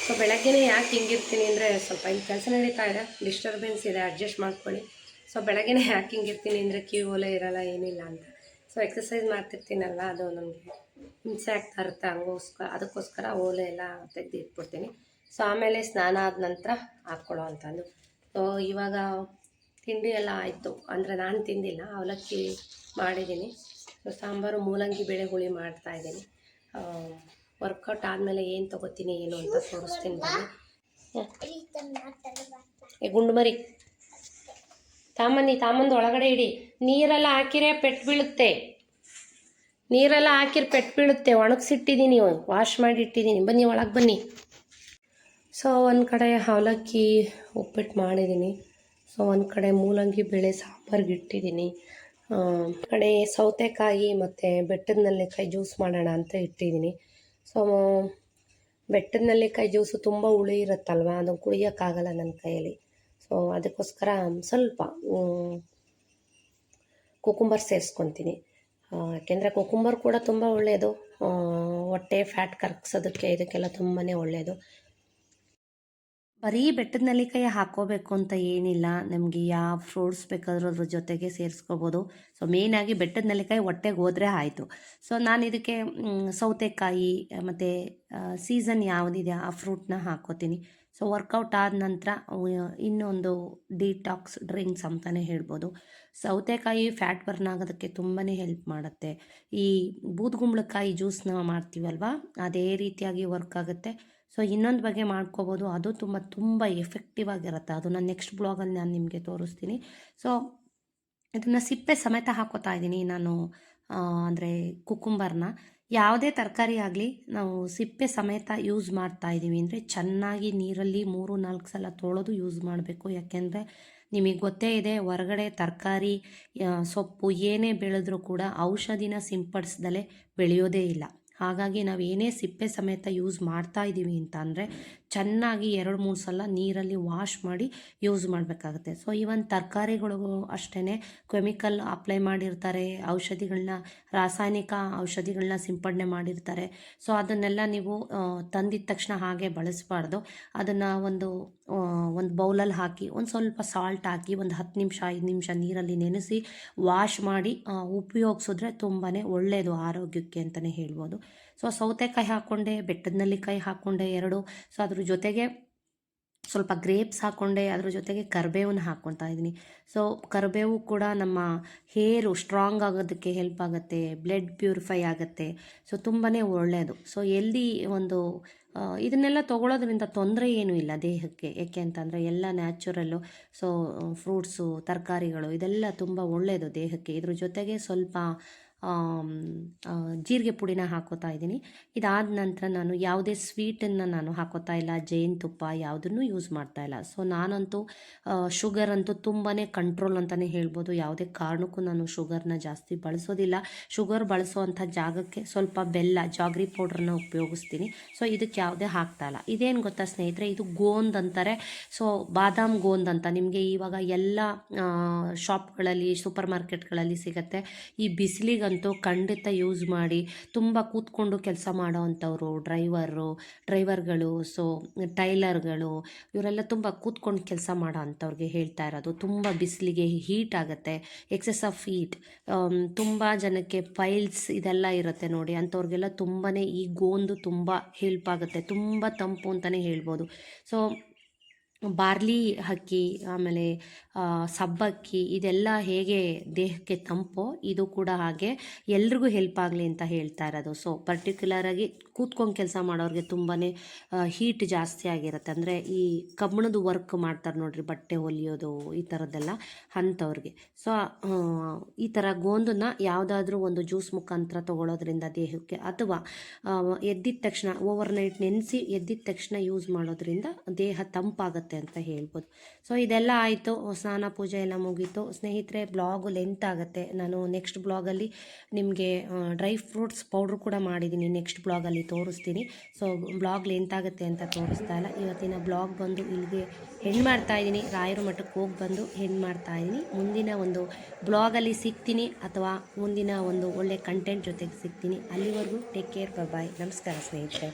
ಸೊ ಬೆಳಗ್ಗೆನೇ ಯಾಕೆ ಹಿಂಗಿರ್ತೀನಿ ಅಂದರೆ ಸ್ವಲ್ಪ ಇಲ್ಲಿ ಕೆಲಸ ನಡೀತಾ ಇದೆ, ಡಿಸ್ಟರ್ಬೆನ್ಸ್ ಇದೆ, ಅಡ್ಜಸ್ಟ್ ಮಾಡ್ಕೊಳ್ಳಿ. ಸೊ ಬೆಳಗ್ಗೆನೇ ಯಾಕೆ ಹಿಂಗಿರ್ತೀನಿ ಅಂದರೆ ಕ್ಯೂ ಓಲೆ ಇರೋಲ್ಲ ಏನಿಲ್ಲ ಅಂತ. ಸೊ ಎಕ್ಸಸೈಸ್ ಮಾಡ್ತಿರ್ತೀನಲ್ಲ, ಅದು ನನಗೆ ಹಿಂಸೆ ಆಗ್ತಾ ಇರುತ್ತೆ, ಅದಕ್ಕೋಸ್ಕರ ಓಲೆ ಎಲ್ಲ ತೆಗೆದು ಇಟ್ಬಿಡ್ತೀನಿ. ಸೊ ಆಮೇಲೆ ಸ್ನಾನ ಆದ ನಂತರ ಹಾಕ್ಕೊಳ್ಳೋ ಅಂಥದ್ದು. ಸೊ ಇವಾಗ ತಿಂಡಿ ಎಲ್ಲ ಆಯಿತು, ಅಂದರೆ ನಾನು ತಿಂದಿಲ್ಲ, ಅವಲಕ್ಕಿ ಮಾಡಿದ್ದೀನಿ. ಸೊ ಸಾಂಬಾರು ಮೂಲಂಗಿ ಬೇಳೆ ಹುಳಿ ಮಾಡ್ತಾಯಿದ್ದೀನಿ. ವರ್ಕೌಟ್ ಆದಮೇಲೆ ಏನು ತೊಗೋತೀನಿ ಏನು ಅಂತ ತೋರಿಸ್ತೀನಿ ಬನ್ನಿ. ಗುಂಡು ಮರಿ ತಾಮಂದು ಒಳಗಡೆ ಇಡಿ. ನೀರೆಲ್ಲ ಹಾಕಿರೆ ಪೆಟ್ಟು ಬೀಳುತ್ತೆ, ನೀರೆಲ್ಲ ಹಾಕಿರಿ ಪೆಟ್ಟು ಬೀಳುತ್ತೆ. ಒಣಗಿಸಿಟ್ಟಿದ್ದೀನಿ, ವಾಶ್ ಮಾಡಿ ಇಟ್ಟಿದ್ದೀನಿ. ಬನ್ನಿ ಒಳಗೆ ಬನ್ನಿ. ಸೊ ಒಂದು ಕಡೆ ಅವಲಕ್ಕಿ ಉಪ್ಪಿಟ್ಟು ಮಾಡಿದ್ದೀನಿ. ಸೊ ಒಂದು ಕಡೆ ಮೂಲಂಗಿ ಬೇಳೆ ಸಾಂಬಾರ್ಗೆ ಇಟ್ಟಿದ್ದೀನಿ. ಕಡೆ ಸೌತೆಕಾಯಿ ಮತ್ತು ಬೆಟ್ಟದ ನೆಲ್ಲಿಕಾಯಿ ಜ್ಯೂಸ್ ಮಾಡೋಣ ಅಂತ ಇಟ್ಟಿದ್ದೀನಿ. ಸೊ ಬೆಟ್ಟದ ನೆಲ್ಲಿಕಾಯಿ ಜ್ಯೂಸು ತುಂಬ ಹುಳಿ ಇರುತ್ತಲ್ವ, ಅದನ್ನು ಕುಡಿಯೋಕ್ಕಾಗಲ್ಲ ನನ್ನ ಕೈಯಲ್ಲಿ. ಸೊ ಅದಕ್ಕೋಸ್ಕರ ಸ್ವಲ್ಪ ಕುಕುಂಬರ್ ಸೇರಿಸ್ಕೊತೀನಿ. ಯಾಕೆಂದರೆ ಕುಕುಂಬರ್ ಕೂಡ ತುಂಬ ಒಳ್ಳೆಯದು, ಹೊಟ್ಟೆ ಫ್ಯಾಟ್ ಕರಗಿಸೋದಕ್ಕೆ ಇದಕ್ಕೆಲ್ಲ ತುಂಬಾ ಒಳ್ಳೆಯದು. ಬರೀ ಬೆಟ್ಟದ ನೆಲ್ಲಿಕಾಯಿ ಹಾಕ್ಕೋಬೇಕು ಅಂತ ಏನಿಲ್ಲ, ನಮಗೆ ಯಾವ ಫ್ರೂಟ್ಸ್ ಬೇಕಾದರೂ ಅದ್ರ ಜೊತೆಗೆ ಸೇರಿಸ್ಕೋಬೋದು. ಸೊ ಮೇಯ್ನಾಗಿ ಬೆಟ್ಟದ ನೆಲ್ಲಿಕಾಯಿ ಹೊಟ್ಟೆಗೆ ಹೋದರೆ ಆಯಿತು. ಸೊ ನಾನು ಇದಕ್ಕೆ ಸೌತೆಕಾಯಿ ಮತ್ತು ಸೀಸನ್ ಯಾವುದಿದೆ ಆ ಫ್ರೂಟ್ನ ಹಾಕ್ಕೋತೀನಿ. ಸೊ ವರ್ಕೌಟ್ ಆದ ನಂತರ ಇನ್ನೊಂದು ಡಿಟಾಕ್ಸ್ ಡ್ರಿಂಕ್ಸ್ ಅಂತಲೇ ಹೇಳ್ಬೋದು. ಸೌತೆಕಾಯಿ ಫ್ಯಾಟ್ ಬರ್ನ್ ಆಗೋದಕ್ಕೆ ತುಂಬಾ ಹೆಲ್ಪ್ ಮಾಡುತ್ತೆ. ಈ ಬೂದುಗುಂಬಳಕಾಯಿ ಜ್ಯೂಸ್ನ ಮಾಡ್ತೀವಲ್ವ, ಅದೇ ರೀತಿಯಾಗಿ ವರ್ಕ್ ಆಗುತ್ತೆ. ಸೊ ಇನ್ನೊಂದು ಬಗ್ಗೆ ಮಾಡ್ಕೋಬೋದು, ಅದು ತುಂಬ ಎಫೆಕ್ಟಿವ್ ಆಗಿರುತ್ತೆ. ಅದು ನಾನು ನೆಕ್ಸ್ಟ್ ಬ್ಲಾಗಲ್ಲಿ ನಾನು ನಿಮಗೆ ತೋರಿಸ್ತೀನಿ. ಸೊ ಇದನ್ನು ಸಿಪ್ಪೆ ಸಮೇತ ಹಾಕೋತಾ ಇದ್ದೀನಿ ನಾನು, ಅಂದರೆ ಕುಕುಂಬರ್ನ. ಯಾವುದೇ ತರಕಾರಿ ಆಗಲಿ ನಾವು ಸಿಪ್ಪೆ ಸಮೇತ ಯೂಸ್ ಮಾಡ್ತಾ ಇದ್ದೀವಿ ಅಂದರೆ ಚೆನ್ನಾಗಿ ನೀರಲ್ಲಿ 3-4 ಸಲ ತೊಳೆದು ಯೂಸ್ ಮಾಡಬೇಕು. ಯಾಕೆಂದರೆ ನಿಮಗೆ ಗೊತ್ತೇ ಇದೆ, ಹೊರಗಡೆ ತರಕಾರಿ ಸೊಪ್ಪು ಏನೇ ಬೆಳೆದ್ರೂ ಕೂಡ ಔಷಧಿನ ಸಿಂಪಡಿಸ್ದಲೇ ಬೆಳೆಯೋದೇ ಇಲ್ಲ. ಹಾಗಾಗಿ ನಾವು ಏನೇ ಸಿಪ್ಪೆ ಸಮೇತ ಯೂಸ್ ಮಾಡ್ತಾ ಇದ್ದೀವಿ ಅಂತ ಅಂದರೆ ಚೆನ್ನಾಗಿ 2-3 ಸಲ ನೀರಲ್ಲಿ ವಾಶ್ ಮಾಡಿ ಯೂಸ್ ಮಾಡಬೇಕಾಗುತ್ತೆ. ಸೊ ಈವನ್ ತರಕಾರಿಗಳಿಗೂ ಅಷ್ಟೇ ಕೆಮಿಕಲ್ ಅಪ್ಲೈ ಮಾಡಿರ್ತಾರೆ, ರಾಸಾಯನಿಕ ಔಷಧಿಗಳನ್ನ ಸಿಂಪಡಣೆ ಮಾಡಿರ್ತಾರೆ. ಸೊ ಅದನ್ನೆಲ್ಲ ನೀವು ತಂದಿದ ತಕ್ಷಣ ಹಾಗೆ ಬಳಸಬಾರ್ದು. ಅದನ್ನು ಒಂದು ಬೌಲಲ್ಲಿ ಹಾಕಿ ಒಂದು ಸ್ವಲ್ಪ ಸಾಲ್ಟ್ ಹಾಕಿ ಒಂದು 10 ನಿಮಿಷ 5 ನಿಮಿಷ ನೀರಲ್ಲಿ ನೆನೆಸಿ ವಾಶ್ ಮಾಡಿ ಉಪಯೋಗಿಸಿದ್ರೆ ತುಂಬಾ ಒಳ್ಳೆಯದು ಆರೋಗ್ಯಕ್ಕೆ ಅಂತಲೇ ಹೇಳ್ಬೋದು. ಸೊ ಸೌತೆಕಾಯಿ ಹಾಕ್ಕೊಂಡೆ, ಬೆಟ್ಟದ ನೆಲ್ಲಿಕಾಯಿ ಹಾಕ್ಕೊಂಡೆ 2. ಸೊ ಅದ್ರ ಜೊತೆಗೆ ಸ್ವಲ್ಪ ಗ್ರೇಪ್ಸ್ ಹಾಕ್ಕೊಂಡೆ, ಅದ್ರ ಜೊತೆಗೆ ಕರಿಬೇವನ್ನ ಹಾಕ್ಕೊತಾ ಇದ್ದೀನಿ. ಸೊ ಕರಿಬೇವು ಕೂಡ ನಮ್ಮ ಹೇರು ಸ್ಟ್ರಾಂಗ್ ಆಗೋದಕ್ಕೆ ಹೆಲ್ಪ್ ಆಗುತ್ತೆ, ಬ್ಲಡ್ ಪ್ಯೂರಿಫೈ ಆಗುತ್ತೆ. ಸೊ ತುಂಬಾ ಒಳ್ಳೆಯದು. ಸೊ ಇದನ್ನೆಲ್ಲ ತೊಗೊಳೋದ್ರಿಂದ ತೊಂದರೆ ಏನೂ ಇಲ್ಲ ದೇಹಕ್ಕೆ. ಏಕೆ ಅಂತಂದರೆ ಎಲ್ಲ ನ್ಯಾಚುರಲ್ಲು. ಸೊ ಫ್ರೂಟ್ಸು, ತರಕಾರಿಗಳು ಇದೆಲ್ಲ ತುಂಬ ಒಳ್ಳೆಯದು ದೇಹಕ್ಕೆ. ಇದ್ರ ಜೊತೆಗೆ ಸ್ವಲ್ಪ ಜೀರಿಗೆ ಪುಡಿನ ಹಾಕೋತಾ ಇದ್ದೀನಿ. ಇದಾದ ನಂತರ ನಾನು ಯಾವುದೇ ಸ್ವೀಟನ್ನು ನಾನು ಹಾಕೋತಾ ಇಲ್ಲ, ಜೇನುತುಪ್ಪ ಯಾವುದನ್ನು ಯೂಸ್ ಮಾಡ್ತಾ ಇಲ್ಲ. ಸೊ ನಾನಂತೂ ಶುಗರ್ ಅಂತೂ ತುಂಬಾ ಕಂಟ್ರೋಲ್ ಅಂತಲೇ ಹೇಳ್ಬೋದು. ಯಾವುದೇ ಕಾರಣಕ್ಕೂ ನಾನು ಶುಗರ್ನ ಜಾಸ್ತಿ ಬಳಸೋದಿಲ್ಲ. ಶುಗರ್ ಬಳಸೋವಂಥ ಜಾಗಕ್ಕೆ ಸ್ವಲ್ಪ ಬೆಲ್ಲ, ಜಾಗ್ರಿ ಪೌಡ್ರನ್ನ ಉಪಯೋಗಿಸ್ತೀನಿ. ಸೊ ಇದಕ್ಕೆ ಯಾವುದೇ ಹಾಕ್ತಾ ಇಲ್ಲ. ಇದೇನು ಗೊತ್ತಾ ಸ್ನೇಹಿತರೆ, ಇದು ಗೋಂದ್ ಅಂತಾರೆ. ಸೊ ಬಾದಾಮ್ ಗೋಂದ್ ಅಂತ ನಿಮಗೆ ಇವಾಗ ಎಲ್ಲ ಶಾಪ್ಗಳಲ್ಲಿ, ಸೂಪರ್ ಮಾರ್ಕೆಟ್ಗಳಲ್ಲಿ ಸಿಗುತ್ತೆ. ಈ ಬಿಸಿಲಿಗೆ ಅಂತೂ ಖಂಡಿತ ಯೂಸ್ ಮಾಡಿ. ತುಂಬ ಕೂತ್ಕೊಂಡು ಕೆಲಸ ಮಾಡೋ ಅಂಥವ್ರು, ಡ್ರೈವರ್ಗಳು, ಸೊ ಟೈಲರ್ಗಳು, ಇವರೆಲ್ಲ ತುಂಬ ಕೂತ್ಕೊಂಡು ಕೆಲಸ ಮಾಡೋ ಅಂಥವ್ರಿಗೆ ಹೇಳ್ತಾ ಇರೋದು. ತುಂಬ ಬಿಸಿಲಿಗೆ ಹೀಟ್ ಆಗುತ್ತೆ, ಎಕ್ಸೆಸ್ ಆಫ್ ಹೀಟ್, ತುಂಬ ಜನಕ್ಕೆ ಫೈಲ್ಸ್ ಇದೆಲ್ಲ ಇರುತ್ತೆ ನೋಡಿ, ಅಂಥವ್ರಿಗೆಲ್ಲ ತುಂಬಾ ಈ ಗೋಂದು ತುಂಬ ಹೆಲ್ಪ್ ಆಗುತ್ತೆ, ತುಂಬ ತಂಪು ಅಂತಲೇ ಹೇಳ್ಬೋದು. ಸೊ ಬಾರ್ಲಿ ಅಕ್ಕಿ, ಆಮೇಲೆ ಸಬ್ಬಕ್ಕಿ, ಇದೆಲ್ಲ ಹೇಗೆ ದೇಹಕ್ಕೆ ತಂಪೋ ಇದು ಕೂಡ ಹಾಗೆ ಎಲ್ರಿಗೂ ಹೆಲ್ಪ್ ಆಗಲಿ ಅಂತ ಹೇಳ್ತಾ ಇರೋದು. ಸೊ ಪರ್ಟಿಕ್ಯುಲರಾಗಿ ಕೂತ್ಕೊಂಡು ಕೆಲಸ ಮಾಡೋರಿಗೆ ತುಂಬಾ ಹೀಟ್ ಜಾಸ್ತಿ ಆಗಿರುತ್ತೆ. ಅಂದರೆ ಈ ಕಬ್ಬಿಣದ ವರ್ಕ್ ಮಾಡ್ತಾರೆ ನೋಡ್ರಿ, ಬಟ್ಟೆ ಹೊಲಿಯೋದು ಈ ಥರದ್ದೆಲ್ಲ, ಅಂಥವ್ರಿಗೆ. ಸೊ ಈ ಥರ ಗೋಂದನ್ನ ಯಾವುದಾದ್ರೂ ಒಂದು ಜ್ಯೂಸ್ ಮುಖಾಂತರ ತೊಗೊಳೋದ್ರಿಂದ ದೇಹಕ್ಕೆ, ಅಥವಾ ಎದ್ದಿದ ತಕ್ಷಣ ಓವರ್ನೈಟ್ ನೆನೆಸಿ ಎದ್ದಿದ ತಕ್ಷಣ ಯೂಸ್ ಮಾಡೋದ್ರಿಂದ ದೇಹ ತಂಪಾಗುತ್ತೆ ಅಂತ ಹೇಳ್ಬೋದು. ಸೊ ಇದೆಲ್ಲ ಆಯಿತು, ಸ್ನಾನ ಪೂಜೆ ಎಲ್ಲ ಮುಗೀತು. ಸ್ನೇಹಿತರೆ, ಬ್ಲಾಗು ಲೆಂತ್ ಆಗುತ್ತೆ. ನಾನು ನೆಕ್ಸ್ಟ್ ಬ್ಲಾಗಲ್ಲಿ ನಿಮಗೆ ಡ್ರೈ ಫ್ರೂಟ್ಸ್ ಪೌಡ್ರ್ ಕೂಡ ಮಾಡಿದ್ದೀನಿ, ನೆಕ್ಸ್ಟ್ ಬ್ಲಾಗಲ್ಲಿ ತೋರಿಸ್ತೀನಿ. ಸೊ ಬ್ಲಾಗ್ ಲೆಂತ್ ಆಗುತ್ತೆ ಅಂತ ತೋರಿಸ್ತಾ ಇಲ್ಲ. ಇವತ್ತಿನ ಬ್ಲಾಗ್ ಬಂದು ಇಲ್ಲಿಗೆ ಹೆಣ್ಣು ಮಾಡ್ತಾಯಿದ್ದೀನಿ. ರಾಯರ ಮಠಕ್ಕೆ ಹೋಗಿ ಬಂದು ಹೆಣ್ಣು ಮಾಡ್ತಾಯಿದ್ದೀನಿ. ಮುಂದಿನ ಒಂದು ಬ್ಲಾಗಲ್ಲಿ ಸಿಗ್ತೀನಿ, ಅಥವಾ ಮುಂದಿನ ಒಂದು ಒಳ್ಳೆ ಕಂಟೆಂಟ್ ಜೊತೆಗೆ ಸಿಗ್ತೀನಿ. ಅಲ್ಲಿವರೆಗೂ ಟೇಕ್ ಕೇರ್, ಬಾಯ್. ನಮಸ್ಕಾರ ಸ್ನೇಹಿತರೆ.